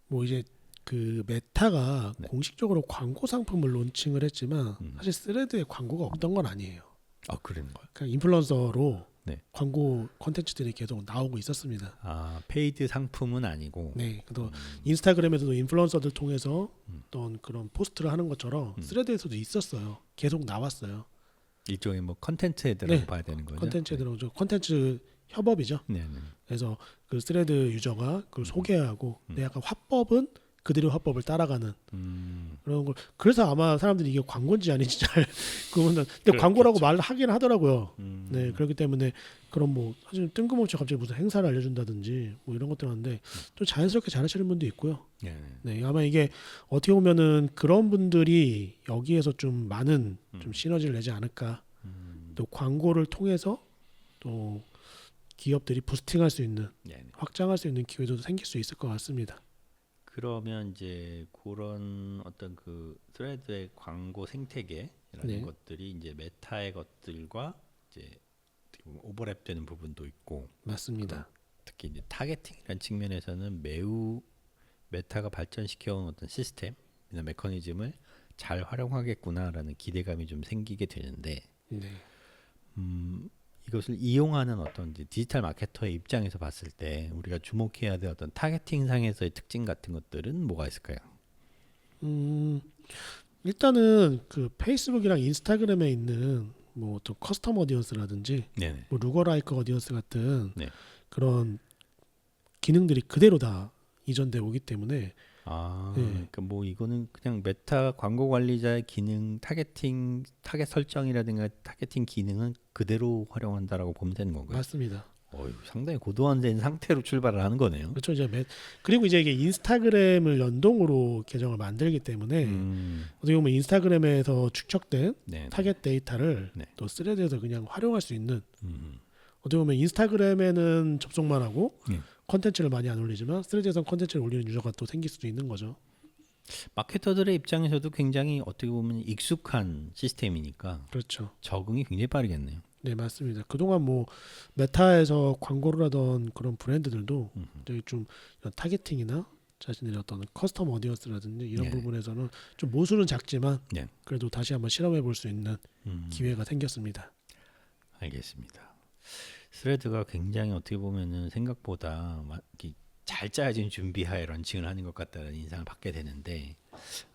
뭐 이제 그 메타가 네. 공식적으로 광고 상품을 론칭을 했지만 사실 스레드에 광고가 없던 건 아니에요. 아 그런 거요? 그러니까 인플루언서로 네. 광고 콘텐츠들이 계속 나오고 있었습니다. 아 페이드 상품은 아니고. 네, 또 인스타그램에서도 인플루언서들 통해서 어떤 그런 포스트를 하는 것처럼 스레드에서도 있었어요. 계속 나왔어요. 일종의 뭐 컨텐츠에 들어 네. 봐야 되는 거죠. 콘텐츠에 들어오죠. 콘텐츠 협업이죠. 네. 네. 그래서 그 스레드 유저가 그걸 소개하고 근데 약간 화법은 그들의 화법을 따라가는 그런 걸 그래서 아마 사람들이 이게 광고인지 아닌지 잘 그분은 근데 광고라고 말하긴 하더라고요. 네 그렇기 때문에 그런 뭐 사실 뜬금없이 갑자기 무슨 행사를 알려준다든지 뭐 이런 것들 하는데 또 자연스럽게 잘하시는 분도 있고요. 네. 네 아마 이게 어떻게 보면은 그런 분들이 여기에서 좀 많은 좀 시너지를 내지 않을까. 또 광고를 통해서 또 기업들이 부스팅할 수 있는 네. 확장할 수 있는 기회도 생길 수 있을 것 같습니다. 그러면 이제 그런 어떤 그 스레드의 광고 생태계라는 네. 것들이 이제 메타의 것들과 이제 어떻게 보면 오버랩되는 부분도 있고 맞습니다. 특히 이제 타겟팅이라는 측면에서는 매우 메타가 발전시켜온 어떤 시스템이나 메커니즘을 잘 활용하겠구나라는 기대감이 좀 생기게 되는데 네. 이것을 이용하는 어떤 이제 디지털 마케터의 입장에서 봤을 때 우리가 주목해야 될 어떤 타겟팅 상에서의 특징 같은 것들은 뭐가 있을까요? 일단은 그 페이스북이랑 인스타그램에 있는 뭐 어떤 커스텀 어디언스라든지 네네. 뭐 루거라이크 어디언스 같은 네. 그런 기능들이 그대로 다 이전돼 오기 때문에 아, 네. 그러니까 뭐 이거는 그냥 메타 광고 관리자의 기능, 타겟 설정이라든가 타겟팅 기능은 그대로 활용한다라고 보면 되는 건가요? 맞습니다. 상당히 고도화된 상태로 출발을 하는 거네요. 그렇죠. 이제 그리고 이제 이게 인스타그램을 연동으로 계정을 만들기 때문에 어떻게 보면 인스타그램에서 축적된 네. 타겟 데이터를 네. 또 스레드에서 그냥 활용할 수 있는 어떻게 보면 인스타그램에는 접속만 하고 예. 컨텐츠를 많이 안 올리지만 스레드에서 컨텐츠를 올리는 유저가 또 생길 수도 있는 거죠. 마케터들의 입장에서도 굉장히 어떻게 보면 익숙한 시스템이니까 그렇죠. 적응이 굉장히 빠르겠네요. 네, 맞습니다. 그동안 뭐 메타에서 광고를 하던 그런 브랜드들도 저희 좀 이런 타겟팅이나 자신들의 어떤 커스텀 어디언스라든지 이런 네. 부분에서는 좀 모수는 작지만 네. 그래도 다시 한번 실험해 볼 수 있는 음, 기회가 생겼습니다. 알겠습니다. 스레드가 굉장히 어떻게 보면은 생각보다 이렇게 잘 짜여진 준비하에 런칭을 하는 것 같다는 인상을 받게 되는데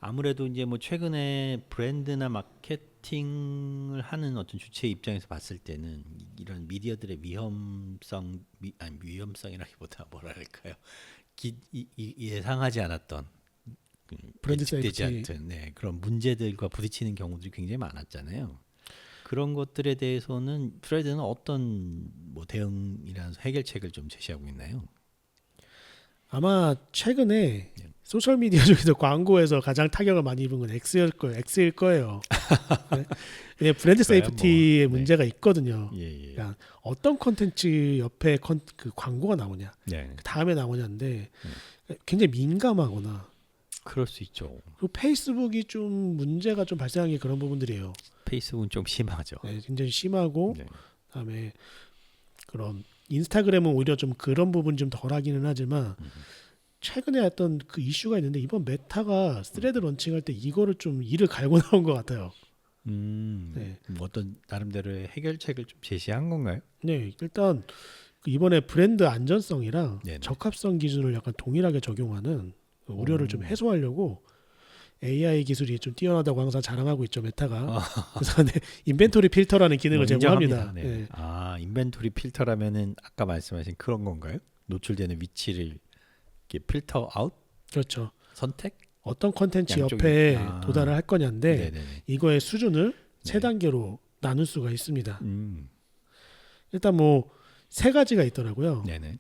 아무래도 이제 뭐 최근에 브랜드나 마케팅을 하는 어떤 주체 입장에서 봤을 때는 이런 미디어들의 위험성이라기보다 뭐랄까요 예상하지 않았던 브랜드 예측되지 세이프티. 않던 그런 문제들과 부딪히는 경우들이 굉장히 많았잖아요. 그런 것들에 대해서는 프레드는 어떤 뭐 대응이나 해결책을 좀 제시하고 있나요? 아마 최근에 네. 소셜 미디어 중에서 광고에서 가장 타격을 많이 입은 건 X일 거예요. 네. 예, 브랜드 그거야 세이프티의 뭐, 네. 문제가 있거든요. 예. 그러니까 어떤 컨텐츠 옆에 그 광고가 나오냐, 네. 그 다음에 나오냐인데 굉장히 민감하거나 그럴 수 있죠. 그리고 페이스북이 좀 문제가 좀 발생한 게 그런 부분들이에요. 페이스북은 좀 심하죠. 네, 굉장히 심하고 네. 그다음에 그런 인스타그램은 오히려 좀 그런 부분 좀 덜하기는 하지만 최근에 어떤 그 이슈가 있는데 이번 메타가 스레드 런칭할 때 이거를 좀 이를 갈고 나온 것 같아요. 네. 뭐 어떤 나름대로의 해결책을 좀 제시한 건가요? 네, 일단 그 이번에 브랜드 안전성이랑 네네. 적합성 기준을 약간 동일하게 적용하는 그 우려를 좀 해소하려고 AI 기술이 좀 뛰어나다고 항상 자랑하고 있죠 메타가. 그래서 네, 인벤토리 필터라는 기능을 제공합니다. 인정합니다. 네. 네. 아 인벤토리 필터라면은 아까 말씀하신 그런 건가요? 노출되는 위치를 이렇게 필터 아웃 그렇죠. 선택? 어떤 컨텐츠 양쪽이- 옆에 아. 도달을 할 거냐인데 네네네. 이거의 수준을 세 네. 단계로 나눌 수가 있습니다. 음. 일단 뭐 세 가지가 있더라고요. 네네.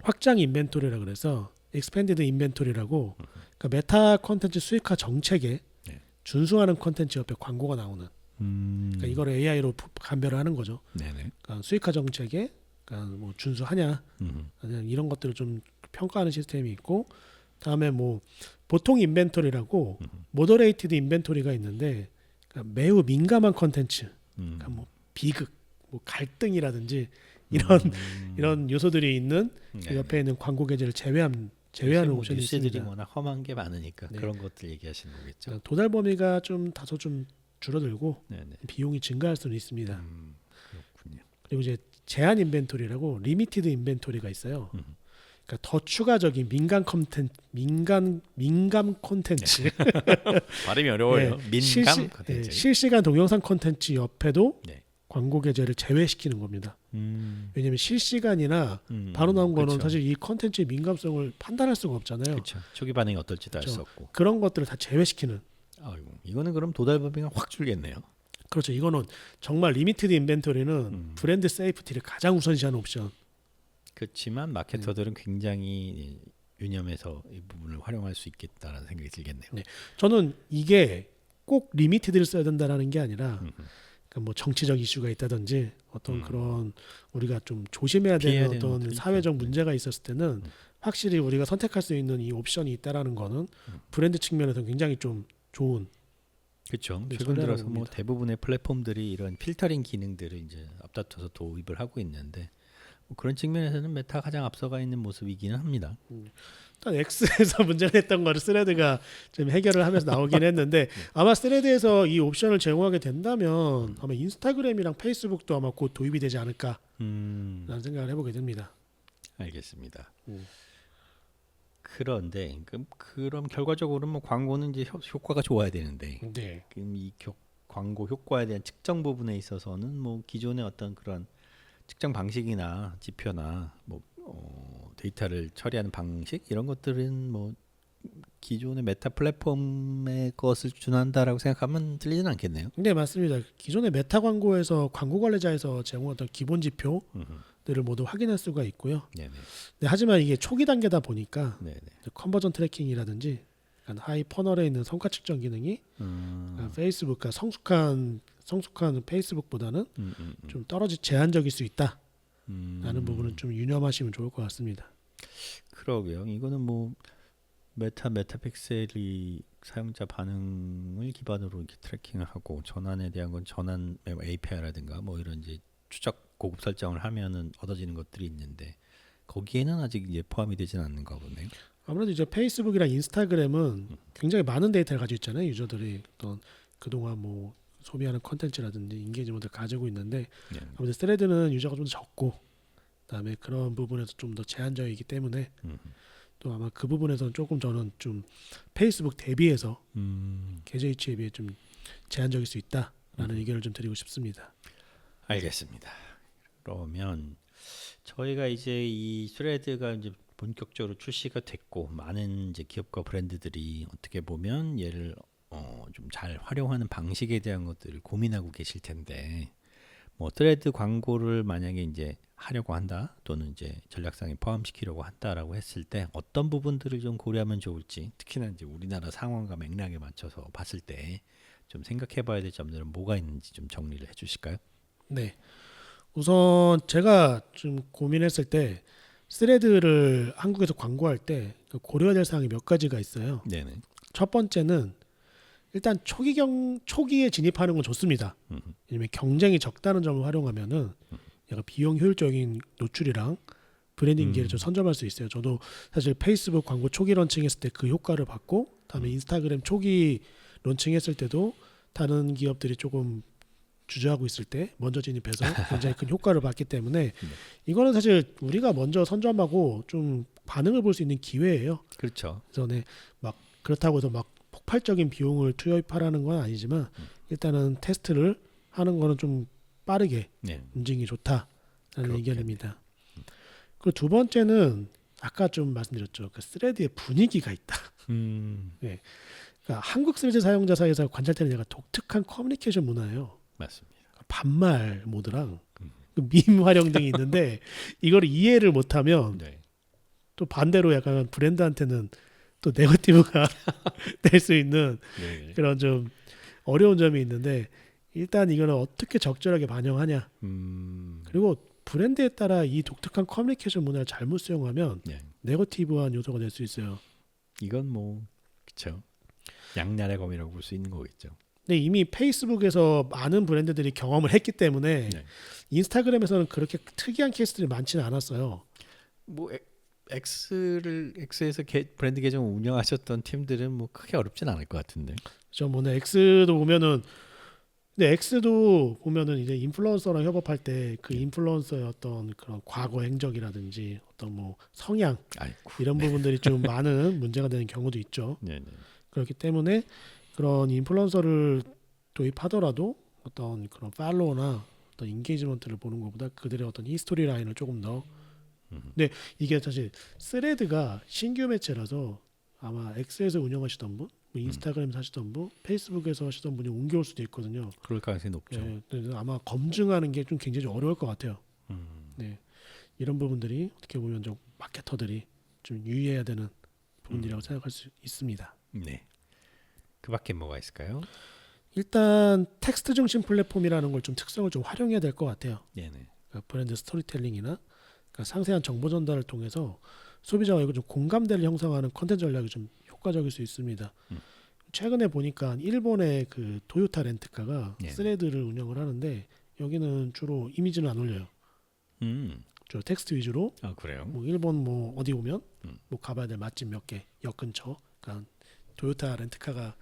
확장 인벤토리라 그래서 expanded 인벤토리라고 그러니까 메타 컨텐츠 수익화 정책에 네. 준수하는 컨텐츠 옆에 광고가 나오는 그러니까 이걸 AI로 감별을 하는 거죠. 네네. 그러니까 수익화 정책에 그러니까 뭐 준수하냐 아니면 이런 것들을 좀 평가하는 시스템이 있고 다음에 뭐 보통 인벤토리라고 모더레이티드 인벤토리가 있는데 그러니까 매우 민감한 컨텐츠 그러니까 뭐 비극 뭐 갈등이라든지 이런 요소들이 있는 그 옆에 있는 광고 계좌를 제외하는 옵션이 뉴스들이 있습니다. 워낙 험한 게 많으니까 네. 그런 것들 얘기하시는 거겠죠. 그러니까 도달 범위가 좀 다소 좀 줄어들고 네네. 비용이 증가할 수는 있습니다. 그렇군요. 그리고 이제 제한 인벤토리라고 리미티드 인벤토리가 있어요. 그러니까 더 추가적인 민감 콘텐츠 발음이 어려워요. 민감 컨텐츠. 실시간 동영상 콘텐츠 옆에도 네. 광고 계좌를 제외시키는 겁니다. 왜냐하면 실시간이나 바로 나온 거는 그렇죠. 사실 이 컨텐츠의 민감성을 판단할 수가 없잖아요. 그렇죠. 초기 반응이 어떨지도 알 수 그렇죠. 없고. 그런 것들을 다 제외시키는. 아이고, 이거는 그럼 도달 범위가 확 줄겠네요. 그렇죠. 이거는 정말 리미티드 인벤토리는 브랜드 세이프티를 가장 우선시하는 옵션. 그렇지만 마케터들은 굉장히 유념해서 이 부분을 활용할 수 있겠다라는 생각이 들겠네요. 네. 저는 이게 꼭 리미티드를 써야 된다라는 게 아니라 그러니까 뭐 정치적 이슈가 있다든지 어떤 그런 우리가 좀 조심해야 피해야 되는 되는 어떤 것들이 사회적 있죠. 문제가 있었을 때는 확실히 우리가 선택할 수 있는 이 옵션이 있다라는 거는 브랜드 측면에서 굉장히 좀 좋은. 그렇죠. 네, 최근 전례라고 들어서 뭐 봅니다. 대부분의 플랫폼들이 이런 필터링 기능들을 이제 앞다퉈서 도입을 하고 있는데 뭐 그런 측면에서는 메타가 가장 앞서가 있는 모습이기는 합니다. 일단 X에서 문제가 됐던 거를 스레드가 좀 해결을 하면서 나오긴 했는데 아마 스레드에서 이 옵션을 제공하게 된다면 아마 인스타그램이랑 페이스북도 아마 곧 도입이 되지 않을까라는 생각을 해보게 됩니다. 알겠습니다. 그런데 그럼 결과적으로 뭐 광고는 이제 효과가 좋아야 되는데 네. 그럼 이 광고 효과에 대한 측정 부분에 있어서는 뭐 기존의 어떤 그런 측정 방식이나 지표나 뭐 데이터를 처리하는 방식 이런 것들은 뭐 기존의 메타 플랫폼의 것을 준한다라고 생각하면 틀리진 않겠네요. 네, 맞습니다. 기존의 메타 광고에서 광고 관리자에서 제공했던 기본 지표들을 모두 확인할 수가 있고요. 네네. 네, 하지만 이게 초기 단계다 보니까 네네. 컨버전 트래킹이라든지 약간 하이 퍼널에 있는 성과 측정 기능이 페이스북, 그러니까 성숙한 페이스북보다는 좀 제한적일 수 있다. 라는 부분은 좀 유념하시면 좋을 것 같습니다. 그러게요. 이거는 뭐 메타픽셀이 사용자 반응을 기반으로 이렇게 트래킹을 하고 전환에 대한 건 전환 API라든가 뭐 이런 이제 추적 고급 설정을 하면은 얻어지는 것들이 있는데 거기에는 아직 이제 포함이 되진 않는가 보네요. 아무래도 이제 페이스북이랑 인스타그램은 굉장히 많은 데이터를 가지고 있잖아요. 유저들이 어떤 그동안 뭐 소비하는 컨텐츠라든지 인게이지먼트를 가지고 있는데 네. 아무래도 스레드는 유저가 좀 더 적고 그다음에 그런 부분에서 좀 더 제한적이기 때문에 또 아마 그 부분에서는 조금 저는 좀 페이스북 대비해서 계좌 이체에 비해 좀 제한적일 수 있다라는 의견을 좀 드리고 싶습니다. 알겠습니다. 그러면 저희가 이제 이 스레드가 이제 본격적으로 출시가 됐고 많은 이제 기업과 브랜드들이 어떻게 보면 얘를 좀 잘 활용하는 방식에 대한 것들을 고민하고 계실 텐데 뭐 스레드 광고를 만약에 이제 하려고 한다 또는 이제 전략상에 포함시키려고 한다라고 했을 때 어떤 부분들을 좀 고려하면 좋을지 특히나 이제 우리나라 상황과 맥락에 맞춰서 봤을 때 좀 생각해봐야 될 점들은 뭐가 있는지 좀 정리를 해주실까요? 네. 우선 제가 좀 고민했을 때 스레드를 한국에서 광고할 때 고려해야 될 사항이 몇 가지가 있어요. 네네. 첫 번째는 일단 초기에 진입하는 건 좋습니다. 왜냐면 경쟁이 적다는 점을 활용하면은 약간 비용 효율적인 노출이랑 브랜딩 기회를 좀 선점할 수 있어요. 저도 사실 페이스북 광고 초기 런칭했을 때 그 효과를 받고 다음에 인스타그램 초기 런칭했을 때도 다른 기업들이 조금 주저하고 있을 때 먼저 진입해서 굉장히 큰 효과를 봤기 때문에 이거는 사실 우리가 먼저 선점하고 좀 반응을 볼 수 있는 기회예요. 그렇죠. 그래서 네, 막 그렇다고 해서 막 폭발적인 비용을 투입하라는 건 아니지만 일단은 테스트를 하는 거는 좀 빠르게 네. 움직이기 좋다라는 그렇겠네. 의견입니다. 그리고 두 번째는 아까 좀 말씀드렸죠. 그 스레드의 분위기가 있다. 그러니까 한국 스레드 사용자 사이에서 관찰되는 약간 독특한 커뮤니케이션 문화예요. 맞습니다. 반말 모드랑 그 밈 활용 등이 있는데 이걸 이해를 못하면 네. 또 반대로 약간 브랜드한테는 또 네거티브가 될 수 있는 네. 그런 좀 어려운 점이 있는데 일단 이거는 어떻게 적절하게 반영하냐 그리고 브랜드에 따라 이 독특한 커뮤니케이션 문화를 잘못 수용하면 네. 네거티브한 요소가 될 수 있어요. 이건 뭐 그렇죠. 양날의 검이라고 볼 수 있는 거겠죠. 근데 이미 페이스북에서 많은 브랜드들이 경험을 했기 때문에 네. 인스타그램에서는 그렇게 특이한 케이스들이 많지는 않았어요. 뭐 X에서 브랜드 계정을 운영하셨던 팀들은 뭐 크게 어렵진 않을 것 같은데. 저 뭐네 X도 보면은 근데 X도 보면은 이제 인플루언서랑 협업할 때 그 인플루언서의 어떤 그런 과거 행적이라든지 어떤 뭐 성향 아이고. 이런 부분들이 좀 많은 문제가 되는 경우도 있죠. 네네. 그렇기 때문에 그런 인플루언서를 도입하더라도 어떤 그런 팔로워나 어떤 인게이지먼트를 보는 것보다 그들의 어떤 히스토리 라인을 조금 더 근데 이게 사실 스레드가 신규 매체라서 아마 X에서 운영하시던 분, 뭐 인스타그램에서 하시던 분, 페이스북에서 하시던 분이 옮겨올 수도 있거든요. 그럴 가능성이 높죠. 네, 그래서 아마 검증하는 게 좀 굉장히 어려울 것 같아요. 네, 이런 부분들이 어떻게 보면 좀 마케터들이 좀 유의해야 되는 부분이라고 생각할 수 있습니다. 네. 그밖에 뭐가 있을까요? 일단 텍스트 중심 플랫폼이라는 걸 좀 특성을 좀 활용해야 될 것 같아요. 네네. 그러니까 브랜드 스토리텔링이나 그러니까 상세한 정보 전달을 통해서 소비자와 이거 좀 공감대를 형성하는 컨텐츠 전략이 좀 효과적일 수 있습니다. 최근에 보니까 일본의 그 도요타 렌트카가 네. 스레드를 운영을 하는데 여기는 주로 이미지는 안 올려요. 주로 텍스트 위주로 아 그래요? 뭐 일본 뭐 어디 오면 뭐 가봐야 될 맛집 몇 개, 역 근처, 그러니까 도요타 렌트카가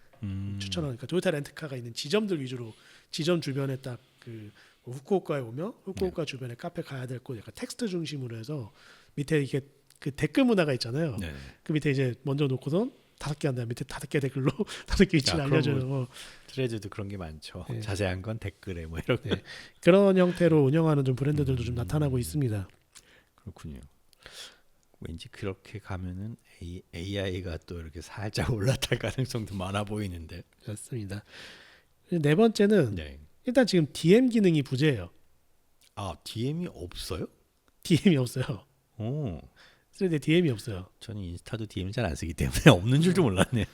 추천하는 그러니까 도요타 렌트카가 있는 지점들 위주로 지점 주변에 딱 그 후쿠오카에 오면 후쿠오카 주변에 카페 가야 될 곳 약간 텍스트 중심으로 해서 밑에 이게 그 댓글 문화가 있잖아요. 네. 그 밑에 이제 먼저 놓고선 5개 한다 밑에 5개 댓글로 5개 위치를 야, 알려주는 거 트레드도 그런 게 많죠. 네. 자세한 건 댓글에 뭐 이런. 네. 그런 형태로 운영하는 좀 브랜드들도 좀 나타나고 있습니다. 그렇군요. 왠지 그렇게 가면은 AI가 또 이렇게 살짝 올라탈 가능성도 많아 보이는데. 그렇습니다. 네 번째는 네. 일단 지금 DM 기능이 부재해요. 아 DM이 없어요? DM이 없어요. 오. 스레드에 DM이 없어요. 저는 인스타도 DM 잘 안 쓰기 때문에 없는 줄도 몰랐네요.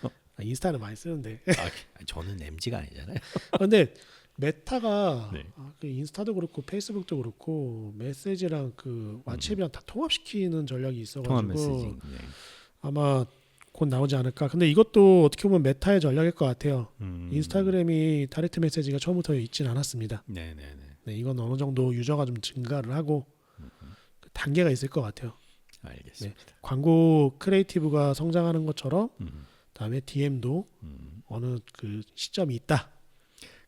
인스타는 많이 쓰는데 아, 저는 MZ가 아니잖아요. 근데 메타가 네. 그 인스타도 그렇고 페이스북도 그렇고 메시지랑 그 왓츠앱이랑 다 통합시키는 전략이 통합 있어가지고 메시징. 네. 아마 곧 나오지 않을까. 근데 이것도 어떻게 보면 메타의 전략일 것 같아요. 인스타그램이 다이렉트 메시지가 처음부터 있진 않았습니다. 네네네. 네, 이건 어느 정도 유저가 좀 증가를 하고 그 단계가 있을 것 같아요. 알겠습니다. 광고 크리에이티브가 성장하는 것처럼 음, 다음에 DM도 어느 그 시점이 있다.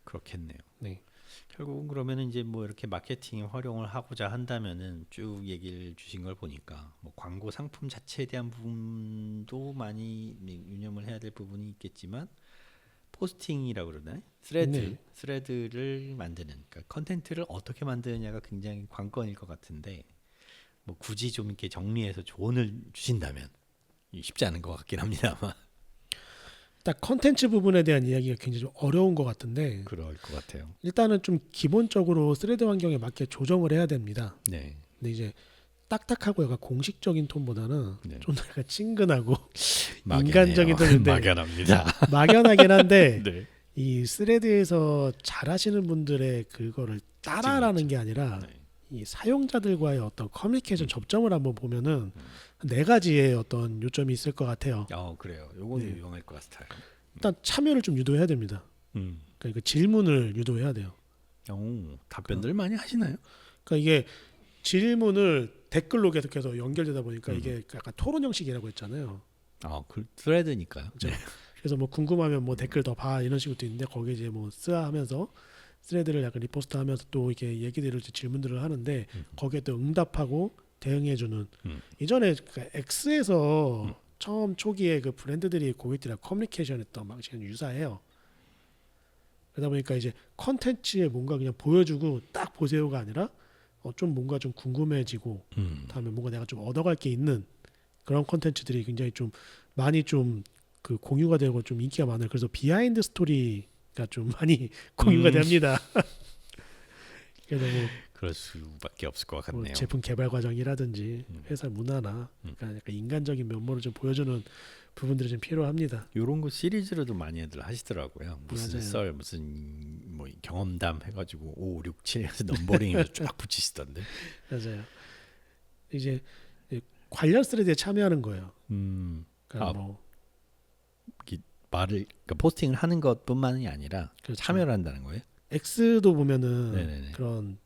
그렇겠네요. 네. 결국은 그러면은 이제 뭐 이렇게 마케팅 활용을 하고자 한다면은 쭉 얘기를 주신 걸 보니까 뭐 광고 상품 자체에 대한 부분도 많이 유념을 해야 될 부분이 있겠지만 포스팅이라고 그러나요? 네. 스레드를 만드는 그러니까 컨텐츠를 어떻게 만드느냐가 굉장히 관건일 것 같은데 뭐 굳이 좀 이렇게 정리해서 조언을 주신다면 쉽지 않은 것 같긴 합니다만 딱 컨텐츠 부분에 대한 이야기가 굉장히 좀 어려운 것 같은데 그럴 것 같아요. 일단은 좀 기본적으로 스레드 환경에 맞게 조정을 해야 됩니다. 네. 근데 이제 딱딱하고 약간 공식적인 톤보다는 네. 좀 더 약간 친근하고 막연해요. 인간적인 톤인데 막연합니다. 막연하긴 한데 네. 이 스레드에서 잘하시는 분들의 그거를 따라라는 게 아니라 네. 이 사용자들과의 어떤 커뮤니케이션 접점을 한번 보면은 네 가지의 어떤 요점이 있을 것 같아요. 그래요. 요건 네. 유용할 것 같아요. 일단 참여를 좀 유도해야 됩니다. 그러니까 질문을 유도해야 돼요. 답변들 많이 하시나요? 그러니까 이게 질문을 댓글로 계속해서 연결되다 보니까 이게 약간 토론 형식이라고 했잖아요. 그 스레드니까요. 그렇죠? 그래서 뭐 궁금하면 뭐 댓글 더 봐 이런 식으로 있는데 거기에 이제 뭐 쓰아 하면서 스레드를 약간 리포스트하면서 또 이렇게 얘기들을 질문들을 하는데 거기에 또 응답하고 대응해주는 이전에 그 X에서 처음 초기에 그 브랜드들이 고객들이랑 커뮤니케이션했던 방식은 유사해요. 그러다 보니까 이제 컨텐츠에 뭔가 그냥 보여주고 딱 보세요가 아니라 좀 뭔가 좀 궁금해지고 다음에 뭔가 내가 좀 얻어갈 게 있는 그런 컨텐츠들이 굉장히 좀 많이 좀 그 공유가 되고 좀 인기가 많아요. 그래서 비하인드 스토리가 좀 많이 공유가 됩니다. 그래서 뭐 그럴 수밖에 없을 것 뭐 같네요. 제품 개발 과정이라든지 회사 문화나 그러니까 약간 인간적인 면모를 좀 보여주는 부분들이 좀 필요합니다. 요런 거 시리즈로도 많이들 하시더라고요. 무슨 맞아요. 썰, 무슨 뭐 경험담 해가지고 5, 6, 7 해서 넘버링을 쫙 붙이시던데. 맞아요. 이제 관련 스레드에 참여하는 거예요. 그러니까 아, 뭐 그러니까 포스팅을 하는 것뿐만이 아니라 그렇죠. 참여를 한다는 거예요. X도 보면은 네네네. 그런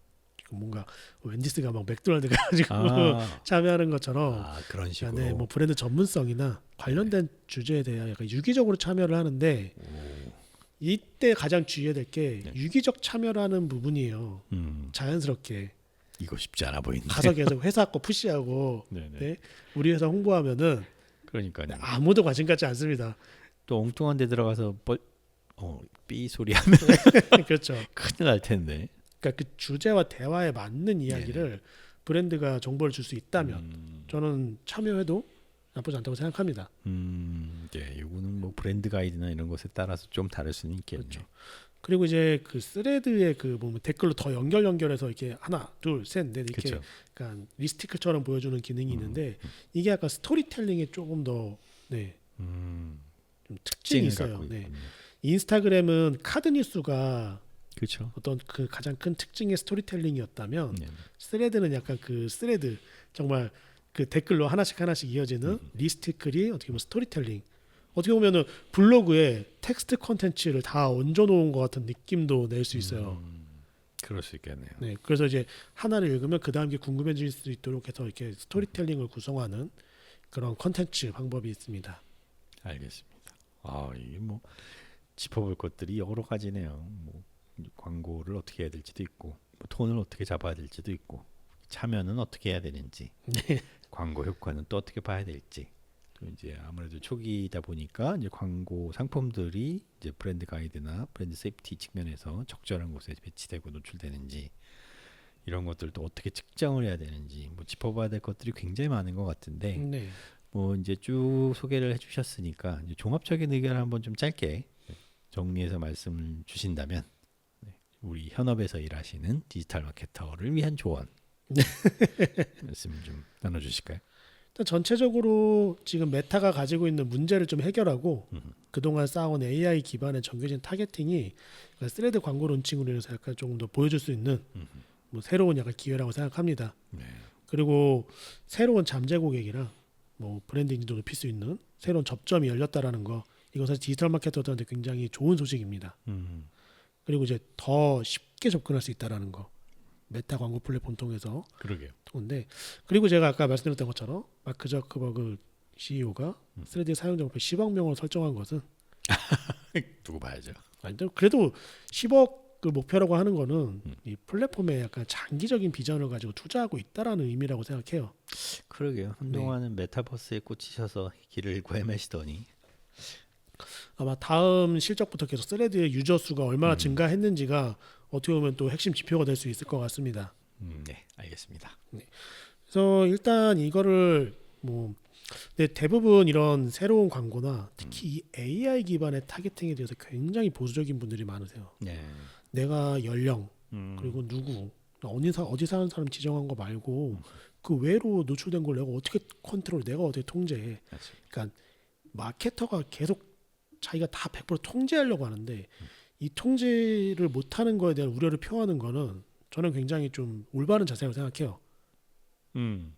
뭔가 웬디스가 막 맥도날드 가지고 아, 참여하는 것처럼 그런 식으로. 네, 뭐 브랜드 전문성이나 관련된 주제에 대해 약간 유기적으로 참여를 하는데 이때 가장 주의해야 될 게 네. 유기적 참여라는 부분이에요. 자연스럽게 이거 쉽지 않아 보이는데. 가서 계속 회사 거 푸시하고 네네. 네, 우리 회사 홍보하면은 그러니까요. 아무도 관심 갖지 않습니다. 또 엉뚱한 데 들어가서 삐 소리 하면 그렇죠. 큰일 날 텐데. 그러니까 그 주제와 대화에 맞는 이야기를 브랜드가 정보를 줄 수 있다면 저는 참여해도 나쁘지 않다고 생각합니다. 네, 이거는 뭐 브랜드 가이드나 이런 것에 따라서 좀 다를 수는 있겠네요. 그렇죠. 그리고 이제 그 스레드의 그 보면 댓글로 더 연결해서 이렇게 하나, 둘, 셋, 넷 이렇게 그쵸. 약간 리스티크처럼 보여주는 기능이 있는데 이게 약간 스토리텔링에 조금 더 네, 좀 특징이 있어요. 네. 인스타그램은 카드 뉴스가 그렇죠. 어떤 그 가장 큰 특징의 스토리텔링이었다면 네. 스레드는 약간 그 스레드 정말 그 댓글로 하나씩 이어지는 리스티클이 어떻게 보면 스토리텔링 어떻게 보면은 블로그에 텍스트 컨텐츠를 다 얹어놓은 것 같은 느낌도 낼 수 있어요. 그럴 수 있겠네요. 네, 그래서 이제 하나를 읽으면 그 다음 게 궁금해질 수 있도록 해서 이렇게 스토리텔링을 구성하는 그런 컨텐츠 방법이 있습니다. 알겠습니다. 이게 뭐 짚어볼 것들이 여러 가지네요. 뭐 광고를 어떻게 해야 될지도 있고, 뭐 톤을 어떻게 잡아야 될지도 있고, 참여는 어떻게 해야 되는지, 광고 효과는 또 어떻게 봐야 될지. 또 이제 아무래도 초기이다 보니까 이제 광고 상품들이 이제 브랜드 가이드나 브랜드 세이프티 측면에서 적절한 곳에 배치되고 노출되는지 이런 것들도 어떻게 측정을 해야 되는지 뭐 짚어봐야 될 것들이 굉장히 많은 것 같은데 네, 뭐 이제 쭉 소개를 해주셨으니까 이제 종합적인 의견을 한번 좀 짧게 정리해서 말씀을 주신다면 우리 현업에서 일하시는 디지털 마케터를 위한 조언 말씀 좀 나눠주실까요? 일단 전체적으로 지금 메타가 가지고 있는 문제를 좀 해결하고 그동안 쌓아온 AI 기반의 정교진 타겟팅이 그러니까 스레드 광고 론칭으로 인해서 약간 조금 더 보여줄 수 있는 뭐 새로운 약간 기회라고 생각합니다. 네. 그리고 새로운 잠재 고객이랑 뭐 브랜드 인지도 높일 수 있는 새로운 접점이 열렸다라는 거, 이건 사실 디지털 마케터들한테 굉장히 좋은 소식입니다. 그리고 이제 더 쉽게 접근할 수 있다라는 거, 메타 광고 플랫폼 통해서. 그러게요. 근데 그리고 제가 아까 말씀드렸던 것처럼 마크 저커버그 CEO가 스레드 사용자 목표 10억 명을 설정한 것은 두고 봐야죠. 아니 그래도 10억을 목표라고 하는 거는 이 플랫폼에 약간 장기적인 비전을 가지고 투자하고 있다라는 의미라고 생각해요. 그러게요. 한동안은 메타버스에 꽂히셔서 길을 잃고 헤매시더니 아마 다음 실적부터 계속 스레드의 유저 수가 얼마나 증가했는지가 어떻게 보면 또 핵심 지표가 될 수 있을 것 같습니다. 네, 알겠습니다. 그래서 일단 이거를 뭐 근데 대부분 이런 새로운 광고나 특히 이 AI 기반의 타겟팅에 대해서 굉장히 보수적인 분들이 많으세요. 네. 내가 연령 그리고 누구 어디 사는 사람 지정한 거 말고 그 외로 노출된 걸 내가 어떻게 컨트롤, 내가 어떻게 통제해. 맞습니다. 그러니까 마케터가 계속 자기가 다 100% 통제하려고 하는데 이 통제를 못하는 거에 대한 우려를 표하는 거는 저는 굉장히 좀 올바른 자세라고 생각해요.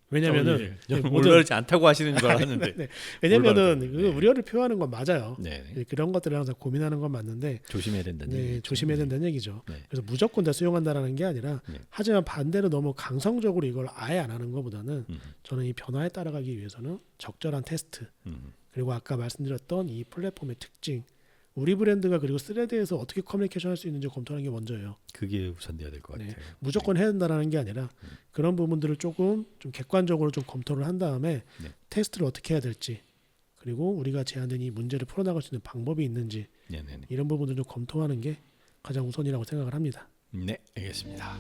왜냐면은 올바르지 않다고 하시는 줄 알았는데. 네. 왜냐면은 올바르다. 그 우려를 표하는 건 맞아요. 네. 그런 것들을 항상 고민하는 건 맞는데 조심해야 된다는 네, 얘기죠. 조심해야 된다는 얘기죠. 네. 그래서 무조건 다 수용한다라는 게 아니라 네. 하지만 반대로 너무 강성적으로 이걸 아예 안 하는 것보다는 음. 저는 이 변화에 따라가기 위해서는 적절한 테스트 음. 그리고 아까 말씀드렸던 이 플랫폼의 특징, 우리 브랜드가 그리고 스레드에서 어떻게 커뮤니케이션 할 수 있는지 검토하는 게 먼저예요. 그게 우선돼야 될 것 네. 같아요. 무조건 해야 된다는 게 아니라 그런 부분들을 조금 좀 객관적으로 좀 검토를 한 다음에 네. 테스트를 어떻게 해야 될지, 그리고 우리가 제안된 이 문제를 풀어나갈 수 있는 방법이 있는지 네, 네, 네. 이런 부분들을 좀 검토하는 게 가장 우선이라고 생각을 합니다. 네, 알겠습니다.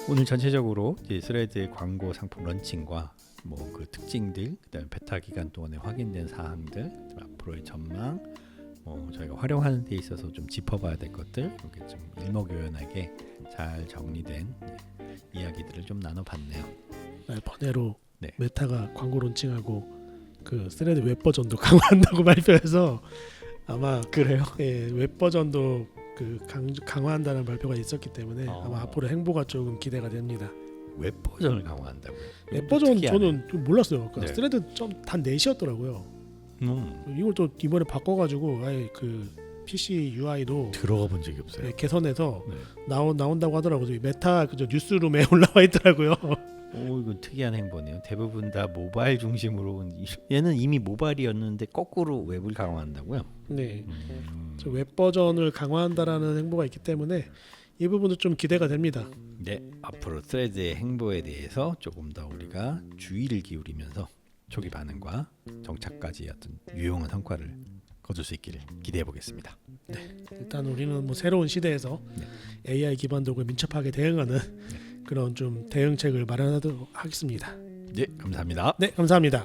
오늘 전체적으로 이제 스레드의 광고 상품 런칭과 뭐 그 특징들, 그다음에 베타 기간 동안에 확인된 사항들, 앞으로의 전망, 뭐 저희가 활용하는 데 있어서 좀 짚어봐야 될 것들, 이렇게 좀 일목요연하게 잘 정리된 이야기들을 좀 나눠봤네요. 번외로 네. 메타가 광고 론칭하고 그 스레드 웹 버전도 강화한다고 발표해서 아마 그래요? 예, 웹 버전도 그 강화한다는 발표가 있었기 때문에 아마 앞으로 행보가 조금 기대가 됩니다. 웹 버전을 강화한다고요? 웹 버전 특이하네. 저는 좀 몰랐어요. 그러니까 네. 스레드 좀 단 4시였더라고요. 이걸 또 이번에 바꿔가지고 아예 그 PC UI도 들어가 본 적이 없어요. 개선해서 네. 나온다고 하더라고요. 저기 메타 그저 뉴스룸에 올라와 있더라고요. 오, 이건 특이한 행보네요. 대부분 다 모바일 중심으로 얘는 이미 모바일이었는데 거꾸로 웹을 강화한다고요? 네, 저 웹 버전을 강화한다라는 행보가 있기 때문에 이 부분도 좀 기대가 됩니다. 네, 앞으로 스레드의 행보에 대해서 조금 더 우리가 주의를 기울이면서 초기 반응과 정착까지 어떤 유용한 성과를 거둘 수 있기를 기대해 보겠습니다. 일단 우리는 뭐 새로운 시대에서 AI 기반 도구에 민첩하게 대응하는 그런 좀 대응책을 마련하도록 하겠습니다. 네, 감사합니다. 네, 감사합니다.